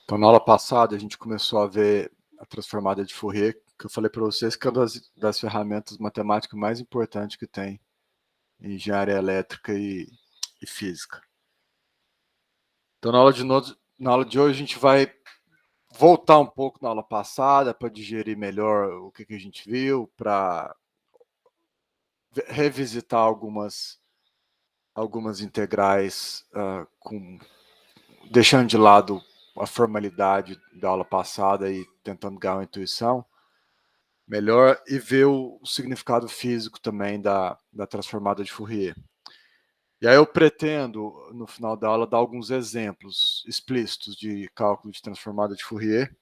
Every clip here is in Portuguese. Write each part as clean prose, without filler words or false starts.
Então, na aula passada, a gente começou a ver a transformada de Fourier, que eu falei para vocês que é uma das ferramentas matemáticas mais importantes que tem em engenharia elétrica e física. Então, na aula de hoje, a gente vai voltar um pouco na aula passada para digerir melhor o que a gente viu, para revisitar algumas integrais, deixando de lado a formalidade da aula passada e tentando ganhar uma intuição melhor e ver o significado físico também da transformada de Fourier. E aí eu pretendo, no final da aula, dar alguns exemplos explícitos de cálculo de transformada de Fourier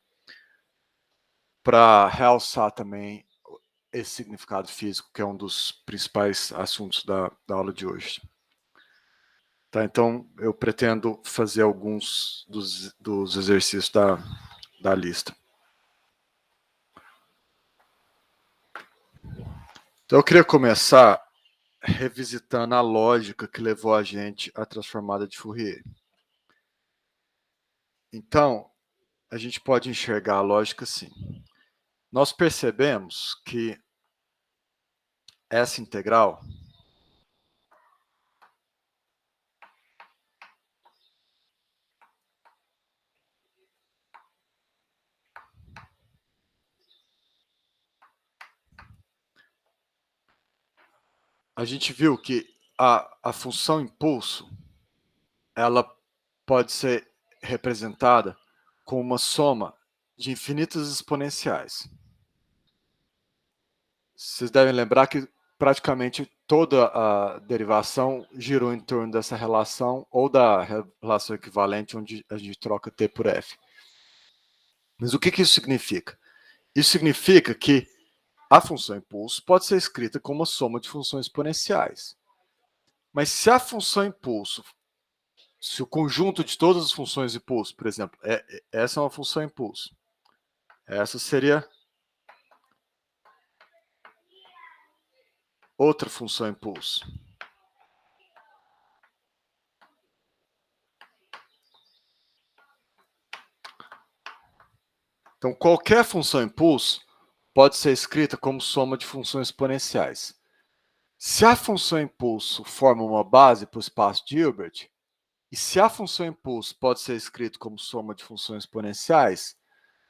para realçar também esse significado físico, que é um dos principais assuntos da aula de hoje. Tá, então, eu pretendo fazer alguns dos exercícios da lista. Então, eu queria começar revisitando a lógica que levou a gente à transformada de Fourier. Então, a gente pode enxergar a lógica assim. Nós percebemos que essa integral a gente viu que a função impulso ela pode ser representada com uma soma de infinitas exponenciais. Vocês devem lembrar que praticamente toda a derivação girou em torno dessa relação ou da relação equivalente onde a gente troca t por f. Mas o que isso significa? Isso significa que a função impulso pode ser escrita como uma soma de funções exponenciais. Mas se a função impulso, se o conjunto de todas as funções impulso, por exemplo, essa é uma função impulso, essa seria outra função impulso. Então, qualquer função impulso pode ser escrita como soma de funções exponenciais. Se a função impulso forma uma base para o espaço de Hilbert, e se a função impulso pode ser escrita como soma de funções exponenciais,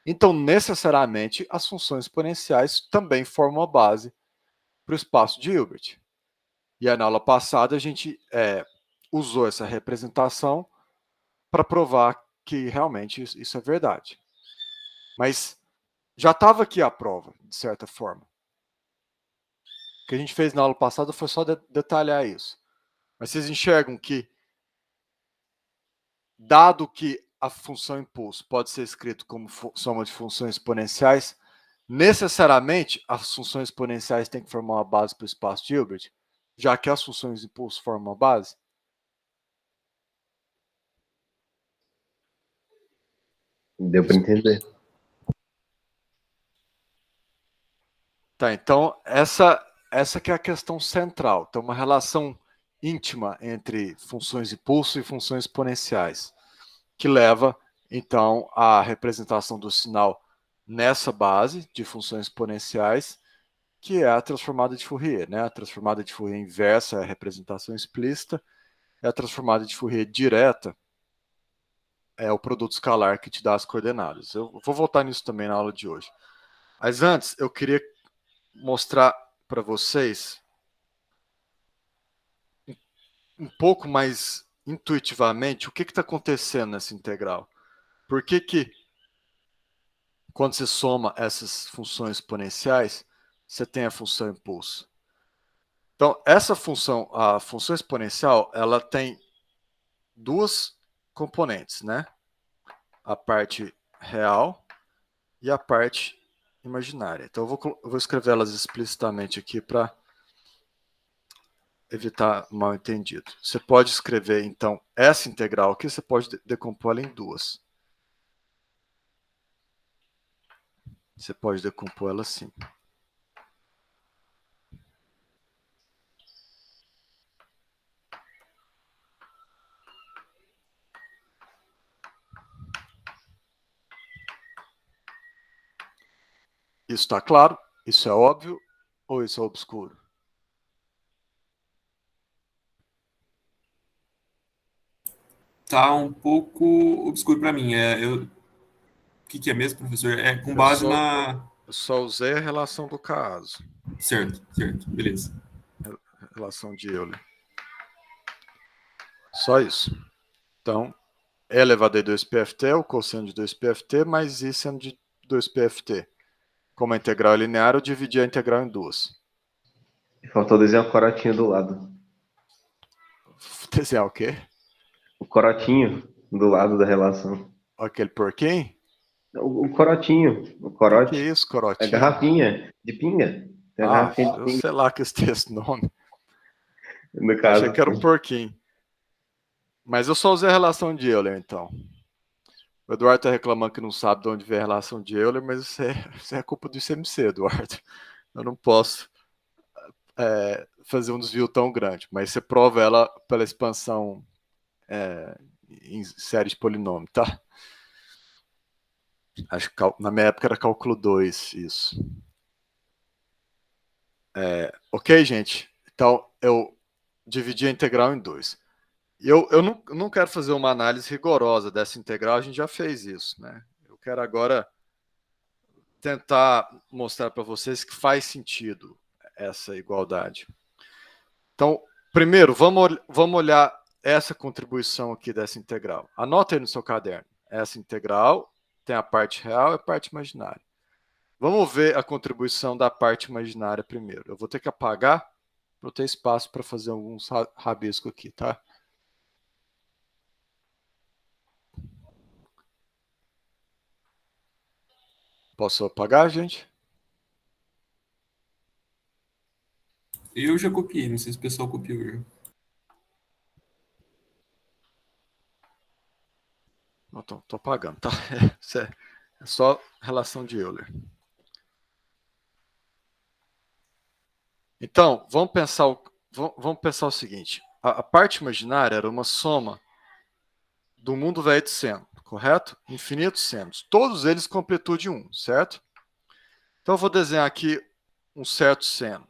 então necessariamente as funções exponenciais também formam uma base para o espaço de Hilbert. E aí, na aula passada a gente usou essa representação para provar que realmente isso é verdade. Mas já estava aqui a prova, de certa forma. O que a gente fez na aula passada foi só detalhar isso. Mas vocês enxergam que, dado que a função impulso pode ser escrito como soma de funções exponenciais, necessariamente as funções exponenciais têm que formar uma base para o espaço de Hilbert, já que as funções de impulso formam uma base? Deu para entender. Tá, então essa que é a questão central. Então, uma relação íntima entre funções de impulso e funções exponenciais, que leva, então, à representação do sinal nessa base de funções exponenciais, que é a transformada de Fourier, né? A transformada de Fourier inversa é a representação explícita, e a transformada de Fourier direta é o produto escalar que te dá as coordenadas. Eu vou voltar nisso também na aula de hoje. Mas antes, eu queria mostrar para vocês um pouco mais intuitivamente o que está acontecendo nessa integral. Por que quando você soma essas funções exponenciais, você tem a função impulso? Então, essa função, a função exponencial, ela tem duas componentes, né? A parte real e a parte imaginária. Então, eu vou escrever elas explicitamente aqui para evitar mal entendido. Você pode escrever, então, essa integral aqui, você pode decompor ela em duas. Você pode decompor ela assim. Isso está claro? Isso é óbvio ou isso é obscuro? Tá um pouco obscuro para mim. O que é mesmo, professor? É com Eu base só, na. eu só usei a relação do caso. Certo, certo, beleza. Relação de Euler. Só isso. Então, E elevado a 2PFT é o cosseno de 2PFT mais I seno de 2PFT. Como a integral é linear, eu dividi a integral em duas. Faltou desenhar o corotinho do lado. Desenhar o quê? O corotinho do lado da relação. Aquele porquinho? O corotinho. O Que é corote. isso, A corotinho? garrafinha de pinga. Tem a Ah, garrafinha de eu pinga. sei lá que esse tem esse nome. No Achei caso. que era um porquinho. Mas eu só usei a relação de Euler, então. O Eduardo está reclamando que não sabe de onde vem a relação de Euler, mas isso é culpa do ICMC, Eduardo. Eu não posso fazer um desvio tão grande, mas você prova ela pela expansão em série de polinômio, tá? Acho que na minha época era cálculo 2, isso. Ok, gente? Então, eu dividi a integral em dois. Eu não quero fazer uma análise rigorosa dessa integral, a gente já fez isso, né? Eu quero agora tentar mostrar para vocês que faz sentido essa igualdade. Então, primeiro, vamos olhar essa contribuição aqui dessa integral. Anota aí no seu caderno. Essa integral tem a parte real e a parte imaginária. Vamos ver a contribuição da parte imaginária primeiro. Eu vou ter que apagar para ter espaço para fazer alguns rabiscos aqui, tá? Posso apagar, gente? Eu já copiei, não sei se o pessoal copiou. Não, tô apagando, tá? É só relação de Euler. Então, vamos pensar o seguinte. A parte imaginária era uma soma do mundo velho de seno, correto? Infinitos senos. Todos eles com amplitude 1, certo? Então, eu vou desenhar aqui um certo seno.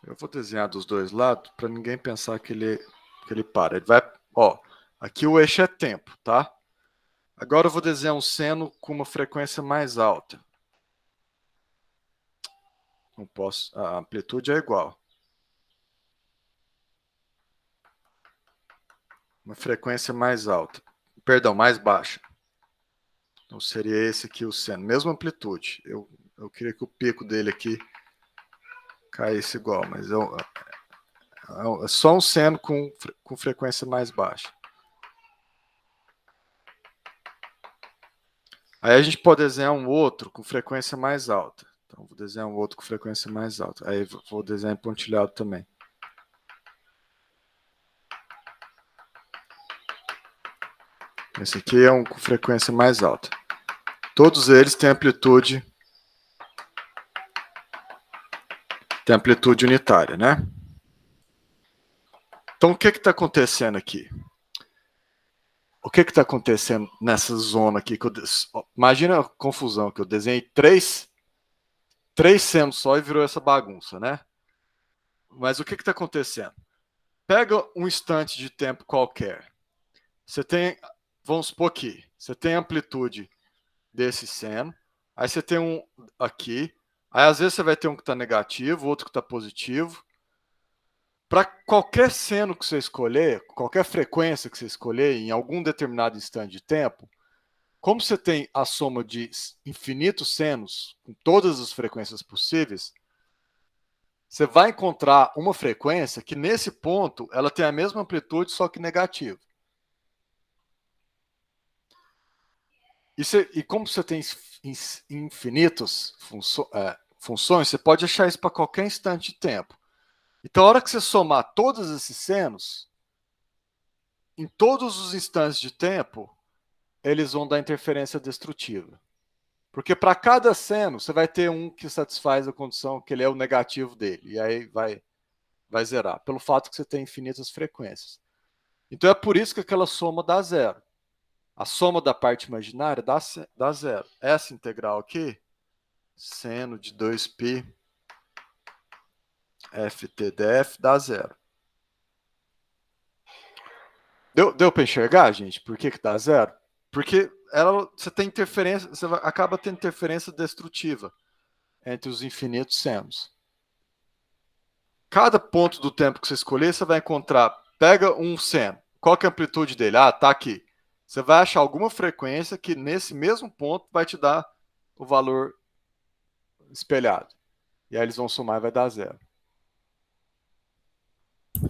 Eu vou desenhar dos dois lados para ninguém pensar que ele para. Ele vai, ó, aqui o eixo é tempo, tá? Agora eu vou desenhar um seno com uma frequência mais alta. Não posso, a amplitude é igual. Uma frequência mais alta. Perdão, mais baixa. Então seria esse aqui o seno. Mesma amplitude. Eu queria que o pico dele aqui caísse igual, mas é só um seno com frequência mais baixa. Aí a gente pode desenhar um outro com frequência mais alta. Então vou desenhar um outro com frequência mais alta. Aí vou desenhar em pontilhado também. Esse aqui é um com frequência mais alta. Todos eles têm amplitude unitária, né? Então o que está acontecendo aqui? O que está acontecendo nessa zona aqui? Imagina a confusão, que eu desenhei três senos só e virou essa bagunça, né? Mas o que está acontecendo? Pega um instante de tempo qualquer. Você tem, vamos supor que você tem a amplitude desse seno, aí você tem um aqui, aí às vezes você vai ter um que está negativo, outro que está positivo. Para qualquer seno que você escolher, qualquer frequência que você escolher em algum determinado instante de tempo, como você tem a soma de infinitos senos com todas as frequências possíveis, você vai encontrar uma frequência que nesse ponto ela tem a mesma amplitude, só que negativa. E como você tem infinitas funções, você pode achar isso para qualquer instante de tempo. Então, a hora que você somar todos esses senos, em todos os instantes de tempo, eles vão dar interferência destrutiva. Porque para cada seno, você vai ter um que satisfaz a condição que ele é o negativo dele. E aí vai zerar, pelo fato que você tem infinitas frequências. Então é por isso que aquela soma dá zero. A soma da parte imaginária dá zero. Essa integral aqui, seno de 2π ft df, dá zero. Deu para enxergar, gente? Por que dá zero? Porque você tem interferência, acaba tendo interferência destrutiva entre os infinitos senos. Cada ponto do tempo que você escolher, você vai encontrar, pega um seno. Qual que é a amplitude dele? Ah, tá aqui. Você vai achar alguma frequência que nesse mesmo ponto vai te dar o valor espelhado. E aí eles vão somar e vai dar zero.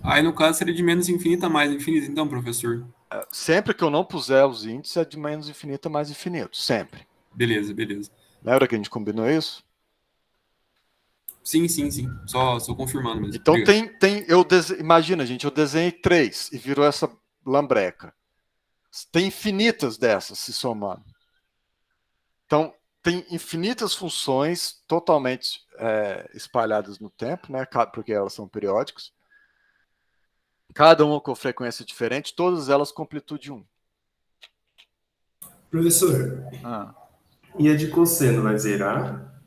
Aí, no caso, seria de menos infinita a mais infinita, então, professor? Sempre que eu não puser os índices, é de menos infinito a mais infinito. Sempre. Beleza, beleza. Lembra que a gente combinou isso? Sim, sim, sim. Só confirmando mesmo. Então Obrigado. imagina, gente, eu desenhei 3 e virou essa lambreca. Tem infinitas dessas se somando. Então, tem infinitas funções totalmente espalhadas no tempo, né? Porque elas são periódicas. Cada uma com frequência diferente, todas elas com amplitude 1. Professor, e a de cosseno vai zerar?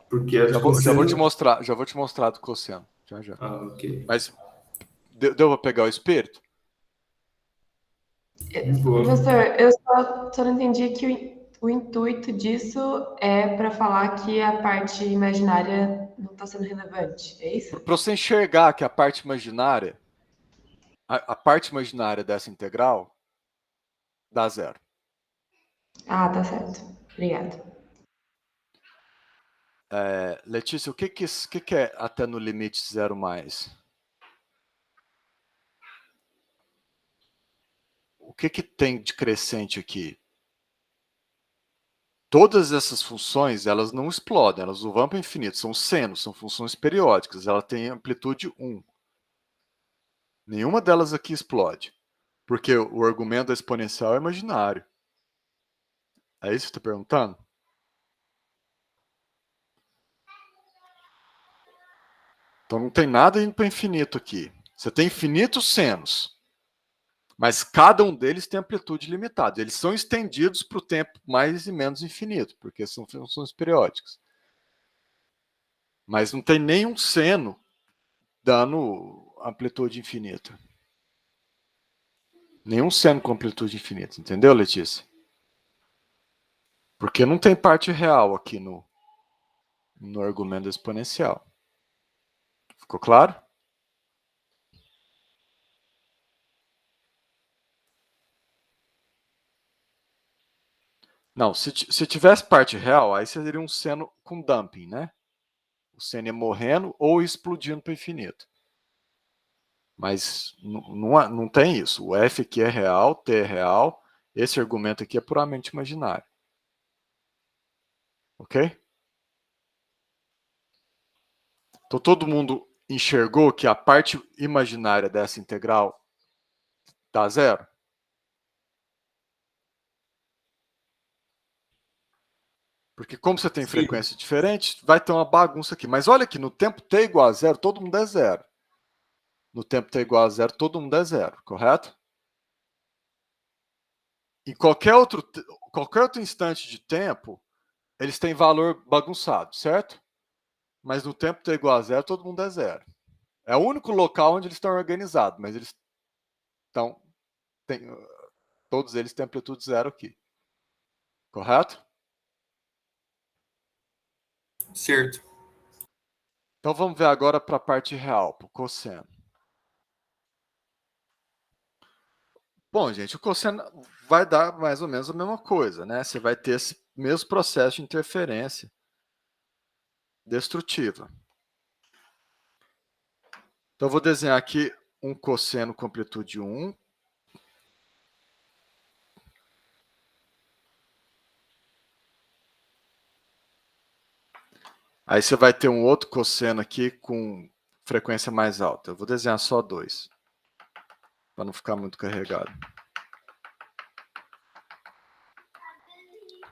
Porque a de Já cosseno... vou te mostrar do cosseno. Já. Ah, ok. Mas deu para pegar o espírito? Professor, eu só não entendi que o intuito disso é para falar que a parte imaginária não está sendo relevante, é isso? Para você enxergar que a parte imaginária dessa integral dá zero. Ah, tá certo. Obrigada. Letícia, o que é até no limite zero mais? O que tem de crescente aqui? Todas essas funções, elas não explodem, elas não vão para o infinito, são senos, são funções periódicas, ela tem amplitude 1. Nenhuma delas aqui explode, porque o argumento da exponencial é imaginário. É isso que você está perguntando? Então não tem nada indo para o infinito aqui. Você tem infinitos senos, mas cada um deles tem amplitude limitada. Eles são estendidos para o tempo mais e menos infinito, porque são funções periódicas. Mas não tem nenhum seno dando amplitude infinita. Nenhum seno com amplitude infinita. Entendeu, Letícia? Porque não tem parte real aqui no argumento exponencial. Ficou claro? Não, se tivesse parte real, aí seria um seno com dumping, né? O seno ia morrendo ou explodindo para o infinito. Mas não tem isso. O F aqui é real, T é real. Esse argumento aqui é puramente imaginário. Ok? Então todo mundo enxergou que a parte imaginária dessa integral dá zero? Porque como você tem frequência diferente, vai ter uma bagunça aqui. Mas olha aqui, no tempo t igual a zero, todo mundo é zero. No tempo t igual a zero, todo mundo é zero, correto? Em qualquer outro instante de tempo, eles têm valor bagunçado, certo? Mas no tempo t igual a zero, todo mundo é zero. É o único local onde eles estão organizados, mas eles estão... todos eles têm amplitude zero aqui. Correto? Certo. Então vamos ver agora para a parte real, para o cosseno. Bom, gente, o cosseno vai dar mais ou menos a mesma coisa, né? Você vai ter esse mesmo processo de interferência destrutiva. Então eu vou desenhar aqui um cosseno com amplitude 1. Aí você vai ter um outro cosseno aqui com frequência mais alta. Eu vou desenhar só 2, para não ficar muito carregado.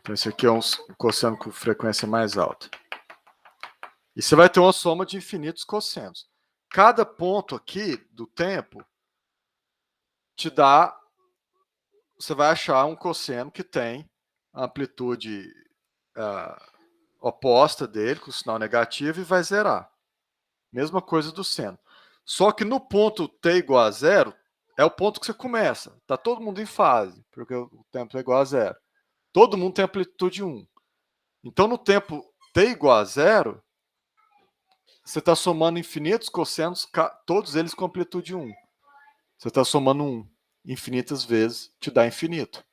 Então esse aqui é um cosseno com frequência mais alta. E você vai ter uma soma de infinitos cossenos. Cada ponto aqui do tempo te dá você vai achar um cosseno que tem a amplitude oposta dele, com o sinal negativo, e vai zerar. Mesma coisa do seno. Só que no ponto t igual a zero, é o ponto que você começa. Está todo mundo em fase, porque o tempo é igual a zero. Todo mundo tem amplitude 1. Então, no tempo t igual a zero, você está somando infinitos cossenos, todos eles com amplitude 1. Você está somando 1 infinitas vezes, te dá infinito.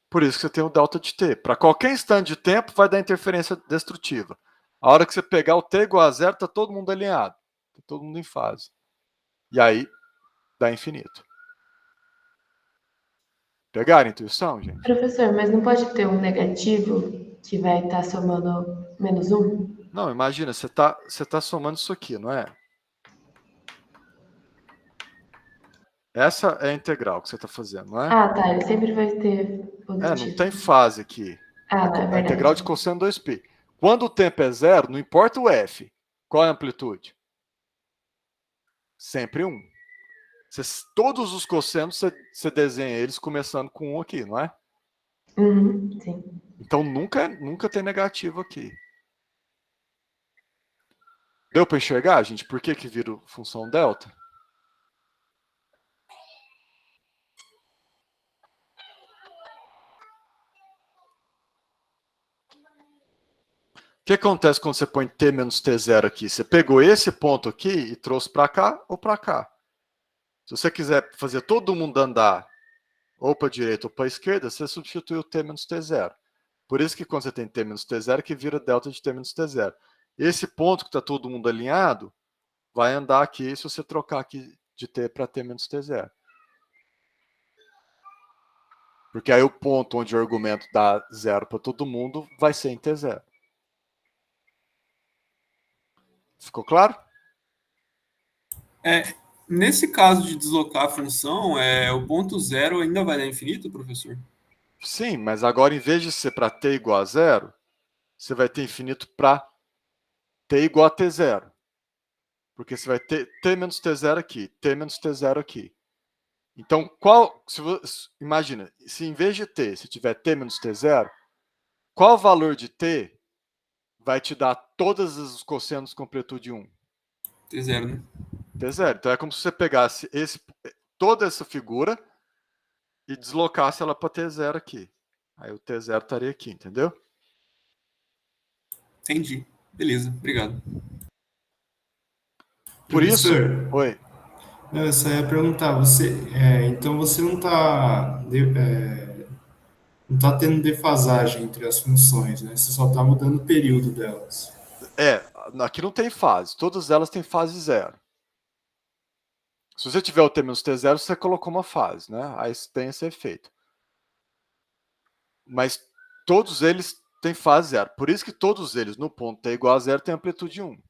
Por isso que você tem o delta de t. Para qualquer instante de tempo, vai dar interferência destrutiva. A hora que você pegar o t igual a zero, está todo mundo alinhado. Está todo mundo em fase. E aí, dá infinito. Pegaram a intuição, gente? Professor, mas não pode ter um negativo que vai estar somando menos um? Não, imagina, você tá somando isso aqui, não é? Essa é a integral que você está fazendo, não é? Ah, tá. Ele sempre vai ter Não positivo. tem fase aqui. Ah, não, é A integral de verdade. cosseno 2π. Quando o tempo é zero, não importa o f. Qual é a amplitude? Sempre 1. Todos os cossenos, você desenha eles começando com 1 aqui, não é? Uhum, sim. Então, nunca tem negativo aqui. Deu para enxergar, gente? Por que vira função delta? O que acontece quando você põe t menos t0 aqui? Você pegou esse ponto aqui e trouxe para cá ou para cá. Se você quiser fazer todo mundo andar ou para a direita ou para a esquerda, você substitui o t menos t0. Por isso que quando você tem t menos t0, que vira delta de t menos t0. Esse ponto que está todo mundo alinhado, vai andar aqui se você trocar aqui de t para t menos t0. Porque aí o ponto onde o argumento dá zero para todo mundo vai ser em t0. Ficou claro? Nesse caso de deslocar a função, o ponto zero ainda vai dar infinito, professor? Sim, mas agora em vez de ser para t igual a zero, você vai ter infinito para t igual a t0. Porque você vai ter t menos t0 aqui, t menos t0 aqui. Então, imagina, se em vez de t, se tiver t menos t0, qual valor de t vai te dar todos os cossenos com amplitude 1? T0, né? T0. Então, é como se você pegasse toda essa figura e deslocasse ela para t0 aqui. Aí o t0 estaria aqui, entendeu? Entendi. Beleza, obrigado. Por isso... Professor, Oi. eu só ia perguntar, então você não está não tá tendo defasagem entre as funções, né? Você só está mudando o período delas. Aqui não tem fase. Todas elas têm fase zero. Se você tiver o t menos t0, você colocou uma fase, né? Aí tem esse efeito. Mas todos eles têm fase zero. Por isso que todos eles, no ponto t igual a zero, têm amplitude 1.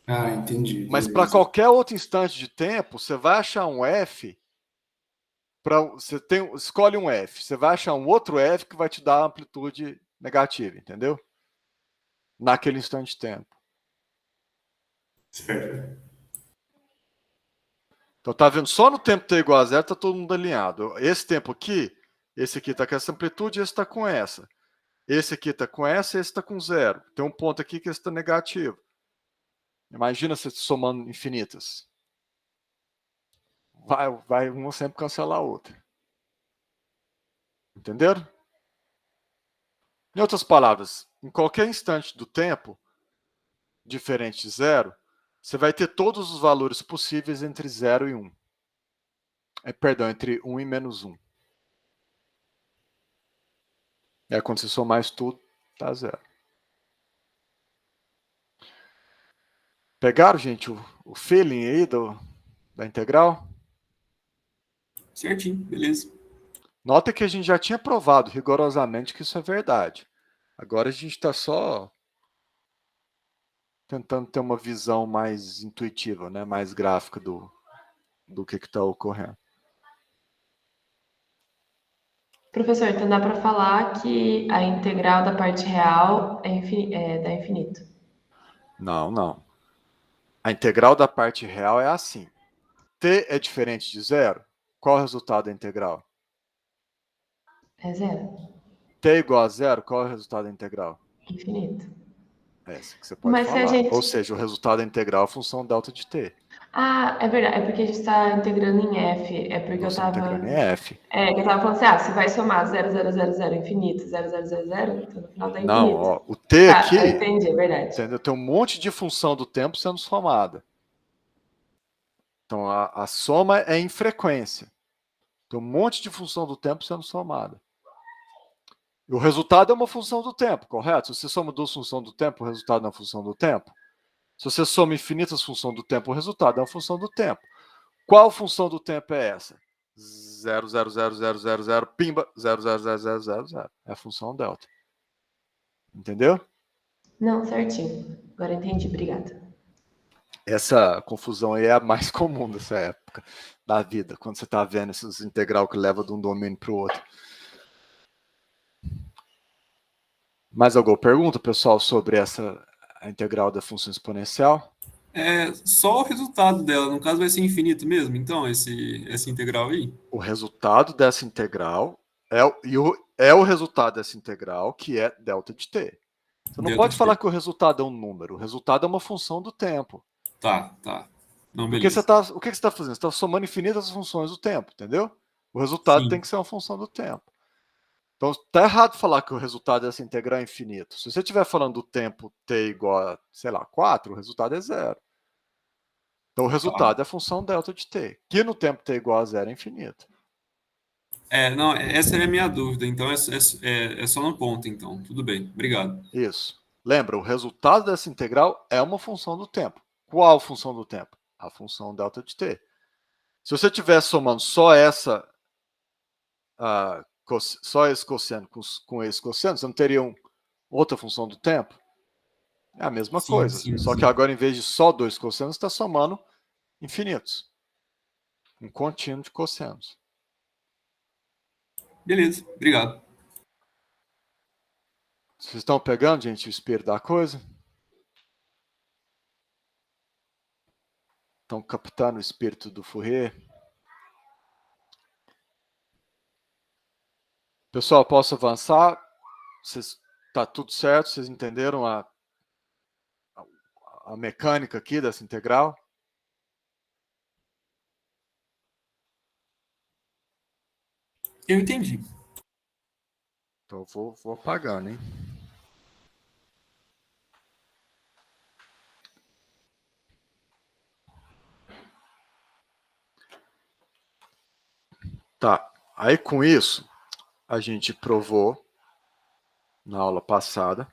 Ah, entendi. Mas Beleza. para qualquer outro instante de tempo, você vai achar um f. Escolhe um f. Você vai achar um outro f que vai te dar amplitude negativa, entendeu? Naquele instante de tempo. Certo. Então, tá vendo? Só no tempo t igual a zero, tá todo mundo alinhado. Esse tempo aqui, esse aqui tá com essa amplitude, esse tá com essa. Esse aqui tá com essa, esse tá com zero. Tem um ponto aqui que esse tá negativo. Imagina você somando infinitas. Vai uma sempre cancelar a outra. Entenderam? Em outras palavras, em qualquer instante do tempo, diferente de zero, você vai ter todos os valores possíveis entre 0 e 1. Perdão, entre 1 e menos 1. Quando você somar isso tudo, tá zero. Pegaram, gente, o feeling aí da integral? Certinho, beleza. Nota que a gente já tinha provado rigorosamente que isso é verdade. Agora a gente está só tentando ter uma visão mais intuitiva, né? Mais gráfica do que está ocorrendo. Professor, então dá para falar que a integral da parte real dá infinito. Não. A integral da parte real é assim. T é diferente de zero? Qual é o resultado da integral? É zero. T igual a zero, qual é o resultado da integral? Infinito. É essa que você pode Mas se a falar. gente... Ou seja, o resultado da integral é a função delta de t. Ah, é verdade. É porque a gente está integrando em F. É porque Nós estamos integrando em f. É, que eu tava falando assim, se vai somar 0,000 infinito, 0,000, então no final dá Não, infinito. ó, o t Tá, aqui, eu entendi, é verdade. entendeu? Tem um monte de função do tempo sendo somada. Então, a soma é em frequência. Tem um monte de função do tempo sendo somada. E o resultado é uma função do tempo, correto? Se você soma duas funções do tempo, o resultado é uma função do tempo. Se você soma infinitas funções do tempo, o resultado é uma função do tempo. Qual função do tempo é essa? 0,00000, pimba, 0,00000. É a função delta. Entendeu? Não, certinho. Agora entendi, obrigada. Essa confusão aí é a mais comum dessa época da vida, quando você está vendo esses integral que leva de um domínio para o outro. Mais alguma pergunta, pessoal, sobre a integral da função exponencial? É só o resultado dela, no caso vai ser infinito mesmo, então, essa integral aí? O resultado dessa integral é o resultado dessa integral, que é delta de t. Você não Delta pode de falar t. que o resultado é um número. O resultado é uma função do tempo. Tá. Não, Porque beleza. o que você está fazendo? Você está somando infinitas funções do tempo, entendeu? O resultado tem Sim. que ser uma função do tempo. Então, está errado falar que o resultado dessa integral é infinito. Se você estiver falando do tempo t igual a, sei lá, 4, o resultado é zero. Então, o Tá. resultado é a função delta de t, que no tempo t igual a zero é infinito. Não, essa é a minha dúvida, então é só no ponto, então. Tudo bem, obrigado. Isso. Lembra, o resultado dessa integral é uma função do tempo. Qual função do tempo? A função delta de t. Se você estiver somando só só esse cosseno com esse cosseno, você não teria outra função do tempo? É a mesma Sim, coisa. sim, Só que sim. agora, em vez de só dois cossenos, você está somando infinitos. Um contínuo de cossenos. Beleza, obrigado. Vocês estão pegando, gente, o espírito da coisa? Estão captando o espírito do Fourier? Pessoal, posso avançar? Está tudo certo? Vocês entenderam a mecânica aqui dessa integral? Eu entendi. Então eu vou apagando, hein? Tá. Aí com isso, a gente provou na aula passada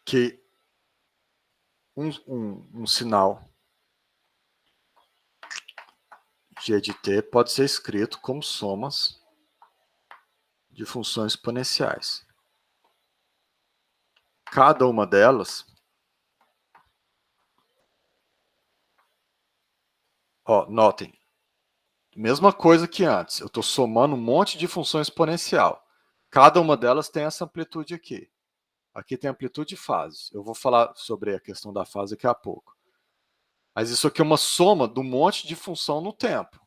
que um sinal g de t pode ser escrito como somas de funções exponenciais. Cada uma delas, notem, mesma coisa que antes, eu estou somando um monte de função exponencial. Cada uma delas tem essa amplitude aqui. Aqui tem amplitude e fase. Eu vou falar sobre a questão da fase daqui a pouco. Mas isso aqui é uma soma de um monte de função no tempo.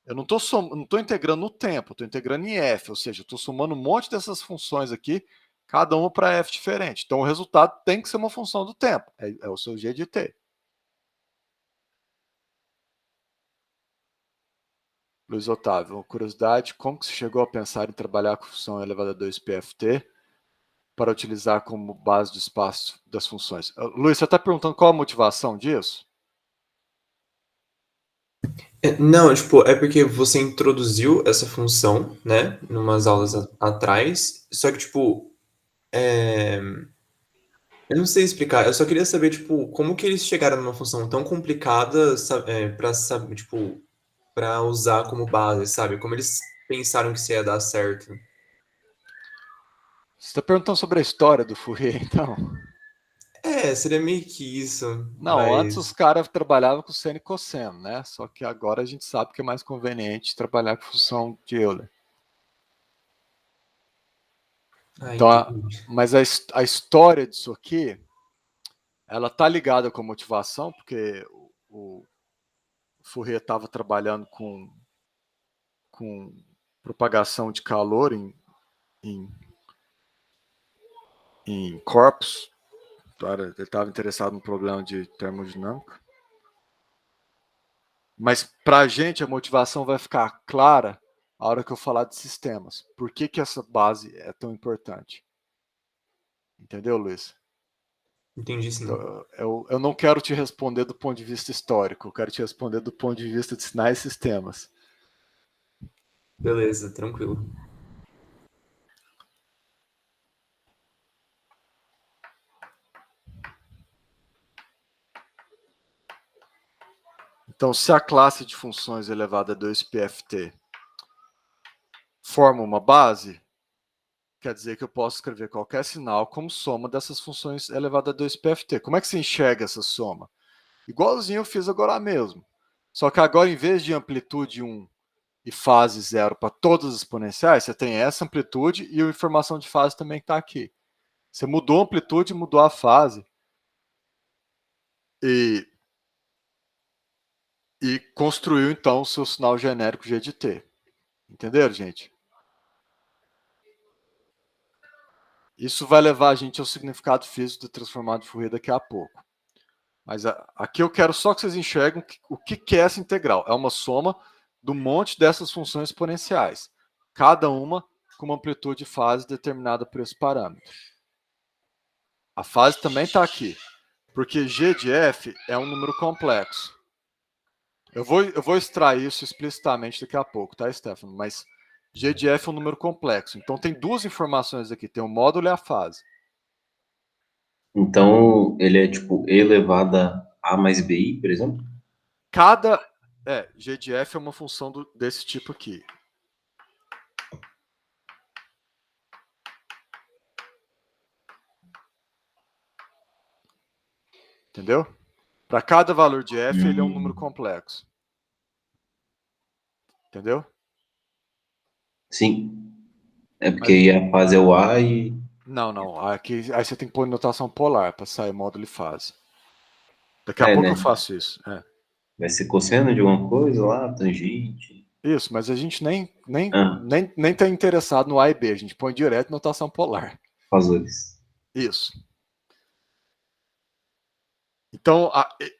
Eu não estou integrando no tempo, estou integrando em f, ou seja, estou somando um monte dessas funções aqui, cada uma para f diferente. Então o resultado tem que ser uma função do tempo, é o seu g de t. Luiz Otávio, uma curiosidade, como que você chegou a pensar em trabalhar com função elevada a 2pft para utilizar como base de espaço das funções? Luiz, você está perguntando qual a motivação disso? Não, tipo, é porque você introduziu essa função, né, numas aulas atrás, só que, tipo, eu não sei explicar, eu só queria saber, tipo, como que eles chegaram numa função tão complicada, pra saber, tipo, pra usar como base, sabe? Como eles pensaram que isso ia dar certo. Você está perguntando sobre a história do Fourier, então? Seria meio que isso, Não, antes os mas... caras trabalhavam com seno e cosseno, né? Só que agora a gente sabe que é mais conveniente trabalhar com função de Euler. Então, Entendi. mas a história disso aqui, ela tá ligada com a motivação, porque o Fourier estava trabalhando com com propagação de calor em corpos. Ele estava interessado no problema de termodinâmica. Mas para a gente a motivação vai ficar clara a hora que eu falar de sistemas. Por que essa base é tão importante? Entendeu, Luiz? Entendi, sim. Então, eu não quero te responder do ponto de vista histórico, eu quero te responder do ponto de vista de sinais e sistemas. Beleza, tranquilo. Então, se a classe de funções elevada a 2πft forma uma base, quer dizer que eu posso escrever qualquer sinal como soma dessas funções elevada a 2πft. Como é que se enxerga essa soma? Igualzinho eu fiz agora mesmo. Só que agora, em vez de amplitude 1 e fase 0 para todas as exponenciais, você tem essa amplitude e a informação de fase também está aqui. Você mudou a amplitude, mudou a fase. E construiu, então, o seu sinal genérico G de T. Entenderam, gente? Isso vai levar a gente ao significado físico do transformado de Fourier daqui a pouco. Mas aqui eu quero só que vocês enxerguem o que é essa integral. É uma soma do monte dessas funções exponenciais. Cada uma com uma amplitude de fase determinada por esse parâmetro. A fase também está aqui. Porque G de F é um número complexo. Eu vou extrair isso explicitamente daqui a pouco, tá, Stefano? Mas G de F é um número complexo. Então tem duas informações aqui. Tem o módulo e a fase. Então, ele é tipo E elevado a A mais BI, por exemplo? G de F é uma função desse tipo aqui. Entendeu? Para cada valor de F, ele é um número complexo. Entendeu? Sim. É porque aí a fase é o A e... Não. Aqui, aí você tem que pôr notação polar para sair módulo e fase. Daqui a pouco né? eu faço isso. Vai ser cosseno de alguma coisa lá, tangente. Isso, mas a gente nem Ah, tá interessado no A e B. A gente põe direto notação polar. fasores. Isso. Então,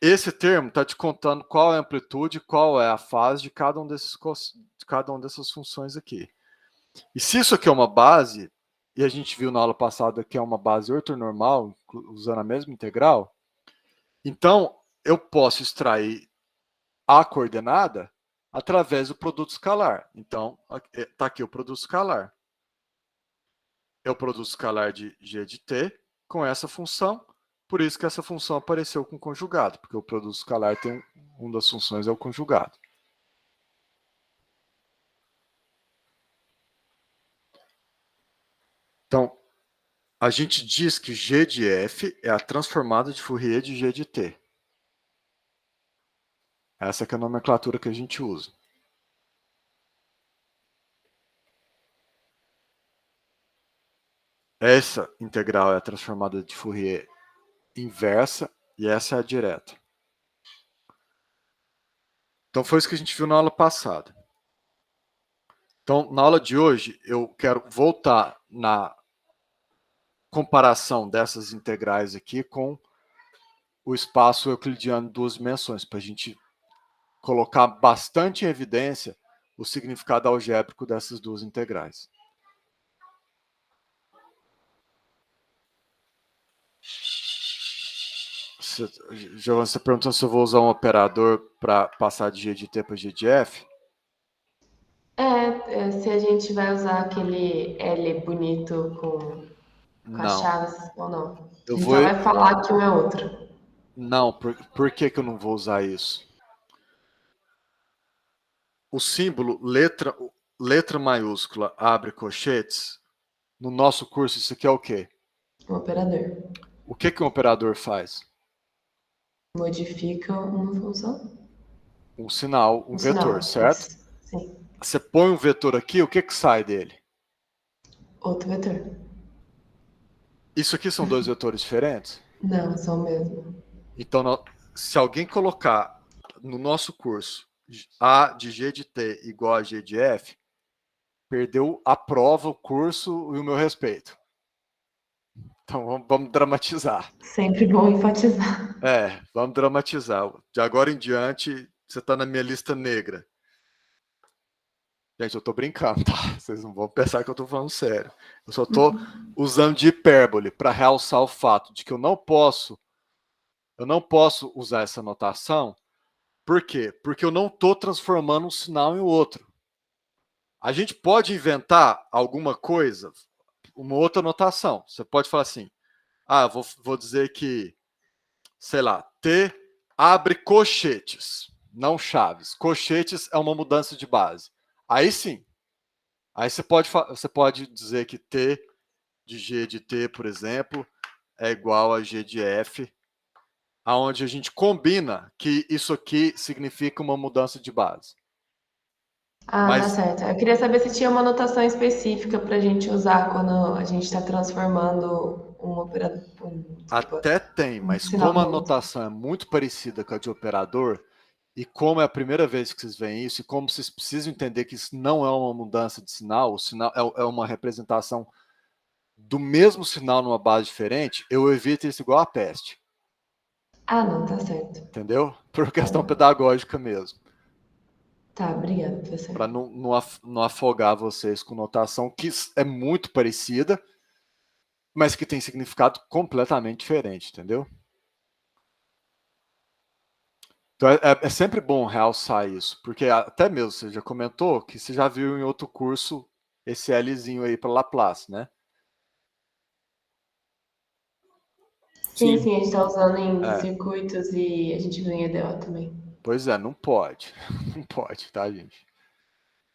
esse termo está te contando qual é a amplitude, qual é a fase de cada uma dessas funções aqui. E se isso aqui é uma base, e a gente viu na aula passada que é uma base ortonormal, usando a mesma integral, então eu posso extrair a coordenada através do produto escalar. Então, está aqui o produto escalar. É o produto escalar de G de T com essa função. Por isso que essa função apareceu com conjugado, porque o produto escalar tem uma das funções é o conjugado. Então, a gente diz que G de F é a transformada de Fourier de G de T. Essa que é a nomenclatura que a gente usa. Essa integral é a transformada de Fourier inversa e essa é a direta. Então foi isso que a gente viu na aula passada. Então, na aula de hoje, eu quero voltar na comparação dessas integrais aqui com o espaço euclidiano de duas dimensões, para a gente colocar bastante em evidência o significado algébrico dessas duas integrais. Giovanni, você perguntou se eu vou usar um operador para passar de G de T para G de F? Se a gente vai usar aquele L bonito com as Não. chaves ou não. A Eu gente vou... só vai falar que um é outro. Não, por que eu não vou usar isso? O símbolo letra maiúscula abre colchetes, no nosso curso isso aqui é o quê? Um operador. O que um operador faz? Modifica uma função. Um sinal, um vetor, sinal. certo? Isso. Sim. Você põe um vetor aqui, o que sai dele? Outro vetor. Isso aqui são dois vetores diferentes? Não, são o mesmo. Então, se alguém colocar no nosso curso A de G de T igual a G de F, perdeu a prova, o curso e o meu respeito. Então vamos dramatizar. Sempre bom enfatizar. Vamos dramatizar. De agora em diante, você está na minha lista negra. Gente, eu tô brincando, tá? Vocês não vão pensar que eu tô falando sério. Eu só tô usando de hipérbole para realçar o fato de que eu não posso usar essa notação. Por quê? Porque eu não tô transformando um sinal em outro. A gente pode inventar alguma coisa, uma outra notação. Você pode falar assim, vou dizer que, sei lá, T abre colchetes, não chaves. Colchetes é uma mudança de base. Aí sim. Aí você pode dizer que T de G de T, por exemplo, é igual a G de F, aonde a gente combina que isso aqui significa uma mudança de base. Tá Mas certo. Eu queria saber se tinha uma notação específica para a gente usar quando a gente está transformando um operador. até tem, Um mas sinal como a no outro. notação é muito parecida com a de operador, e como é a primeira vez que vocês veem isso, e como vocês precisam entender que isso não é uma mudança de sinal, o sinal é uma representação do mesmo sinal numa base diferente, eu evito isso igual a peste. Não, tá certo. Entendeu? Por questão pedagógica mesmo. Tá, obrigada, professor. Para não afogar vocês com notação que é muito parecida, mas que tem significado completamente diferente, entendeu? Então é sempre bom realçar isso, porque até mesmo você já comentou que você já viu em outro curso esse Lzinho aí para Laplace, né? Sim, Sim. a gente está usando em É. circuitos e a gente ganha EDO também. Pois é, não pode. Não pode, tá, gente?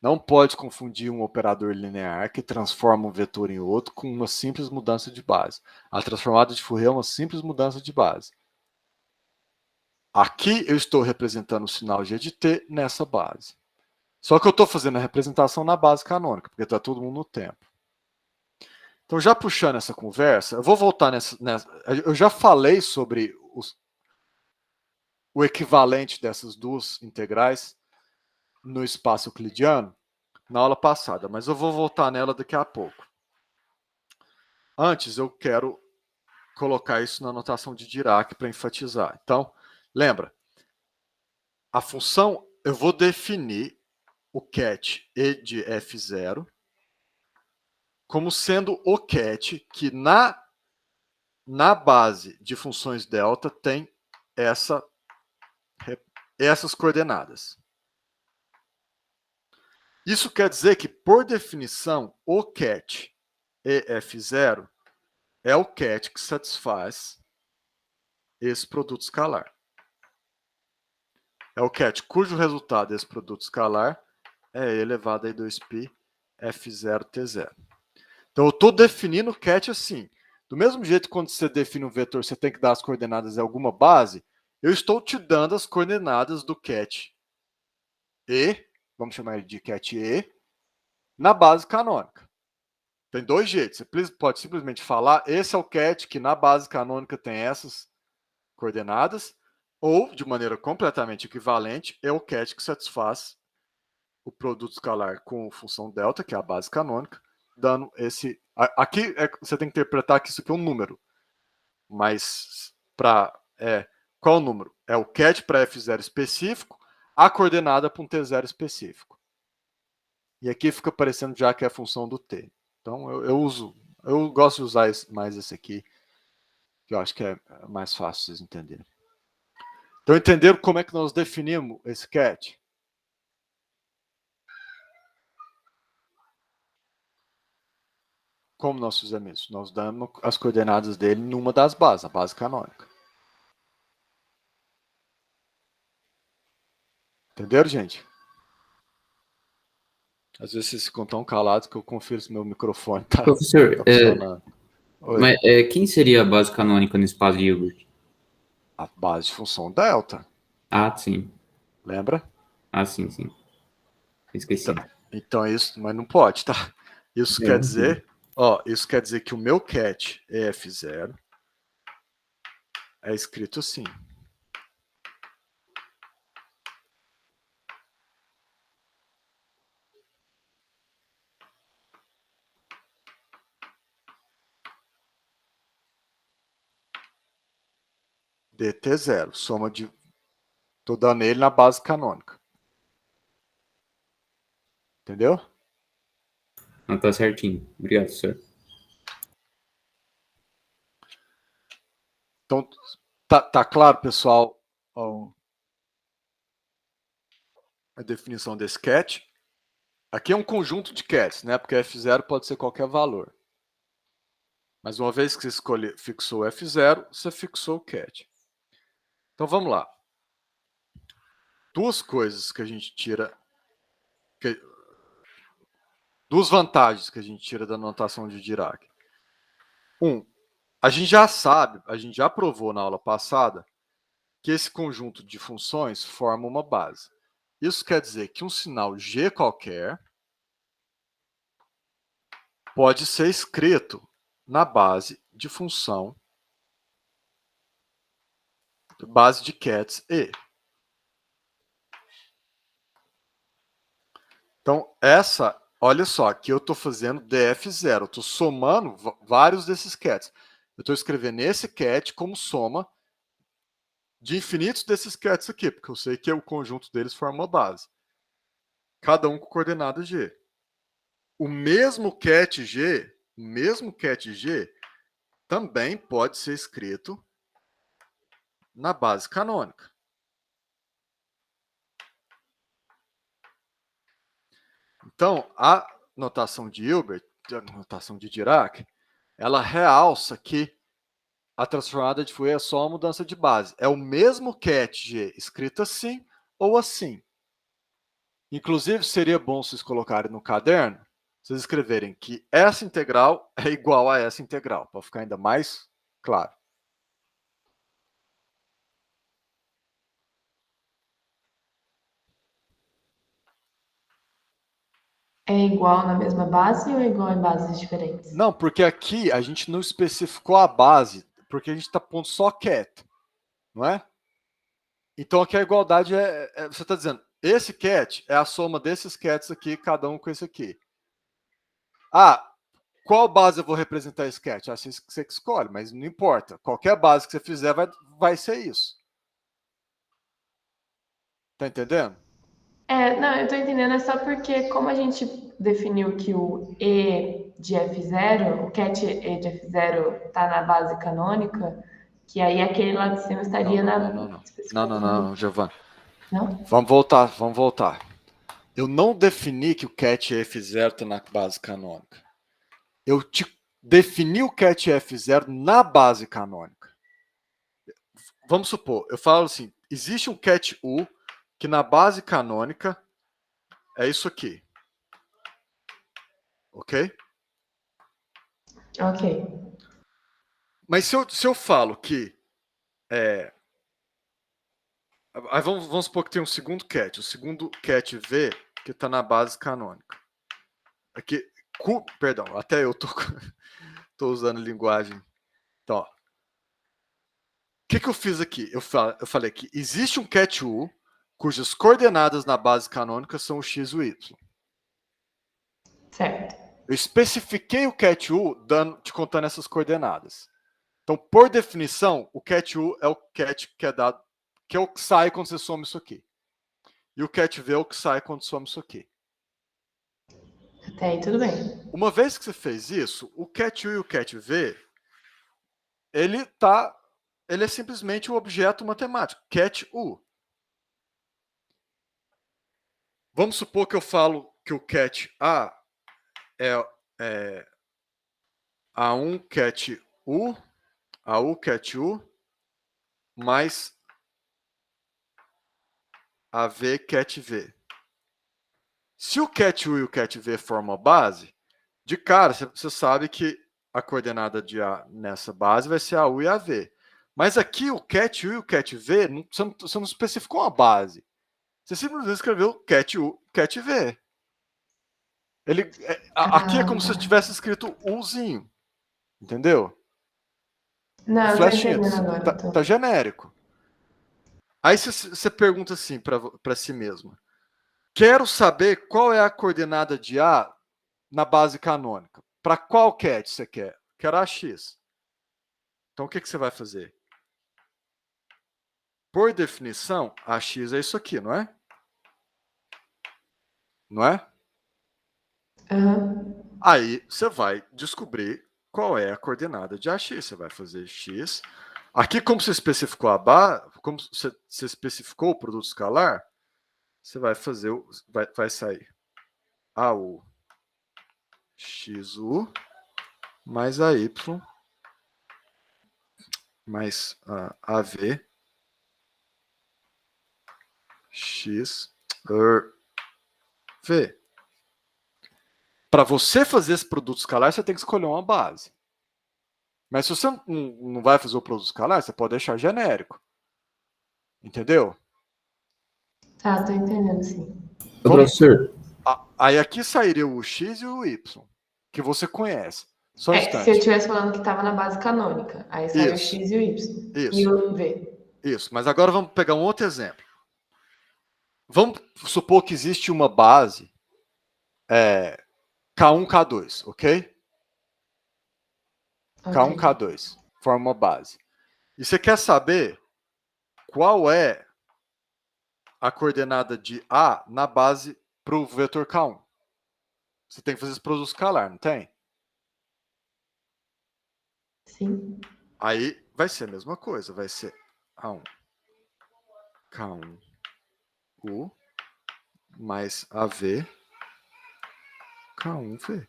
Não pode confundir um operador linear que transforma um vetor em outro com uma simples mudança de base. A transformada de Fourier é uma simples mudança de base. Aqui eu estou representando o sinal G de T nessa base. Só que eu estou fazendo a representação na base canônica, porque está todo mundo no tempo. Então, já puxando essa conversa, eu vou voltar nessa. Eu já falei sobre o equivalente dessas duas integrais no espaço euclidiano na aula passada, mas eu vou voltar nela daqui a pouco. Antes, eu quero colocar isso na notação de Dirac para enfatizar. Então, lembra, a função, eu vou definir o ket E de F0 como sendo o ket que na base de funções delta tem essas coordenadas. Isso quer dizer que, por definição, o ket EF0 é o ket que satisfaz esse produto escalar. É o ket cujo resultado desse produto escalar é E elevado a 2π F0 T0. Então, eu estou definindo o ket assim. Do mesmo jeito que quando você define um vetor, você tem que dar as coordenadas em alguma base, eu estou te dando as coordenadas do ket E, vamos chamar ele de ket E, na base canônica. Tem dois jeitos. Você pode simplesmente falar, esse é o ket que na base canônica tem essas coordenadas, ou, de maneira completamente equivalente, é o ket que satisfaz o produto escalar com função delta, que é a base canônica, dando esse... Aqui você tem que interpretar que isso aqui é um número, mas qual é o número? É o ket para F0 específico, a coordenada para um T0 específico. E aqui fica parecendo já que é a função do T. Então eu gosto de usar mais esse aqui, que eu acho que é mais fácil vocês entenderem. Então, entenderam como é que nós definimos esse ket? Como nós fizemos isso? Nós damos as coordenadas dele numa das bases, a base canônica. Entenderam, gente? Às vezes vocês ficam tão calados que eu confiro se meu microfone tá Professor, funcionando. Oi. mas quem seria a base canônica no espaço de Hilbert? A base de função delta, Sim. lembra? Sim. Esqueci. Então isso, mas não pode, tá? Isso quer dizer, isso quer dizer que o meu ket EF0 é escrito assim. dt0. Soma de... Estou dando ele na base canônica. Entendeu? Não, tá certinho. Obrigado, senhor. Então, tá claro, pessoal, a definição desse cat. Aqui é um conjunto de cats, né? Porque f0 pode ser qualquer valor. Mas uma vez que você fixou f0, você fixou o cat. Então vamos lá. Duas coisas que a gente tira... Duas vantagens que a gente tira da notação de Dirac. A gente já sabe, a gente já provou na aula passada, que esse conjunto de funções forma uma base. Isso quer dizer que um sinal g qualquer pode ser escrito na base de função, base de cats E. Então, olha só, aqui eu estou fazendo df0, eu estou somando vários desses cats. Eu estou escrevendo esse cat como soma de infinitos desses cats aqui, porque eu sei que o conjunto deles forma uma base. Cada um com coordenada g. O mesmo cat g também pode ser escrito na base canônica. Então, a notação de Hilbert, a notação de Dirac, ela realça que a transformada de Fourier é só uma mudança de base. É o mesmo cat g escrito assim ou assim. Inclusive, seria bom vocês colocarem no caderno, vocês escreverem que essa integral é igual a essa integral, para ficar ainda mais claro. É igual na mesma base ou é igual em bases diferentes? Não, porque aqui a gente não especificou a base, porque a gente está pondo só cat, não é? Então aqui a igualdade você está dizendo, esse cat é a soma desses cats aqui, cada um com esse aqui. Ah, qual base eu vou representar esse cat? Ah, você que escolhe, mas não importa. Qualquer base que você fizer vai ser isso. Tá entendendo? Não, eu tô entendendo, é só porque como a gente definiu que o E de F0, o cat E de F0 tá na base canônica, que aí aquele lá de cima estaria Não, Giovanni. Não? Vamos voltar. Eu não defini que o cat F0 está na base canônica. Eu defini o cat F0 na base canônica. Vamos supor, eu falo assim, existe um cat U que na base canônica é isso aqui. Ok? Ok. Mas se eu falo que... Aí vamos supor que tem um segundo cat. O segundo cat V que está na base canônica. Aqui, perdão, até eu tô usando linguagem. Então, ó. O que eu fiz aqui? Eu falei que existe um cat U cujas coordenadas na base canônica são o x e o y. Certo. Eu especifiquei o cat U te contando essas coordenadas. Então, por definição, o cat U é o cat que é dado, que é o que sai quando você soma isso aqui. E o cat V é o que sai quando soma isso aqui. Até aí tudo bem. Uma vez que você fez isso, o cat U e o cat V, ele é simplesmente um objeto matemático, cat U. Vamos supor que eu falo que o cat A é A1 cat U, AU cat U, mais AV cat V. Se o cat U e o cat V formam a base, de cara, você sabe que a coordenada de A nessa base vai ser AU e AV. Mas aqui o cat U e o cat V, você não especificou uma base. Você simplesmente escreveu cat U, cat V. Aqui é como se tivesse escrito Uzinho. Entendeu? Não, eu tô Flechinha. entendendo agora. Tá genérico. Aí você pergunta assim para si mesma. Quero saber qual é a coordenada de A na base canônica. Para qual cat você quer? Quero AX. Então o que você vai fazer? por definição, AX é isso aqui, não é? Não é? Aham. Aí você vai descobrir qual é a coordenada de AX. Você vai fazer X. Aqui, como você especificou a base, como você especificou o produto escalar, você vai fazer, vai sair AU XU mais AY mais AV X V. Para você fazer esse produto escalar, você tem que escolher uma base. Mas se você não vai fazer o produto escalar, você pode deixar genérico. Entendeu? Tá, tô entendendo, sim. Ô, Como- professor, Aí aqui sairia o X e o Y, que você conhece. Só um Se eu instante. estivesse falando que estava na base canônica, aí sai o Isso. X e o Y. E Isso. o V. Isso. Mas agora vamos pegar um outro exemplo. Vamos supor que existe uma base K1, K2, ok? K1, Ok. K2. Forma uma base. E você quer saber qual é a coordenada de A na base para o vetor K1. Você tem que fazer esse produto escalar, não tem? Sim. Aí vai ser a mesma coisa. Vai ser A1, K1, U, mais AV, K1V.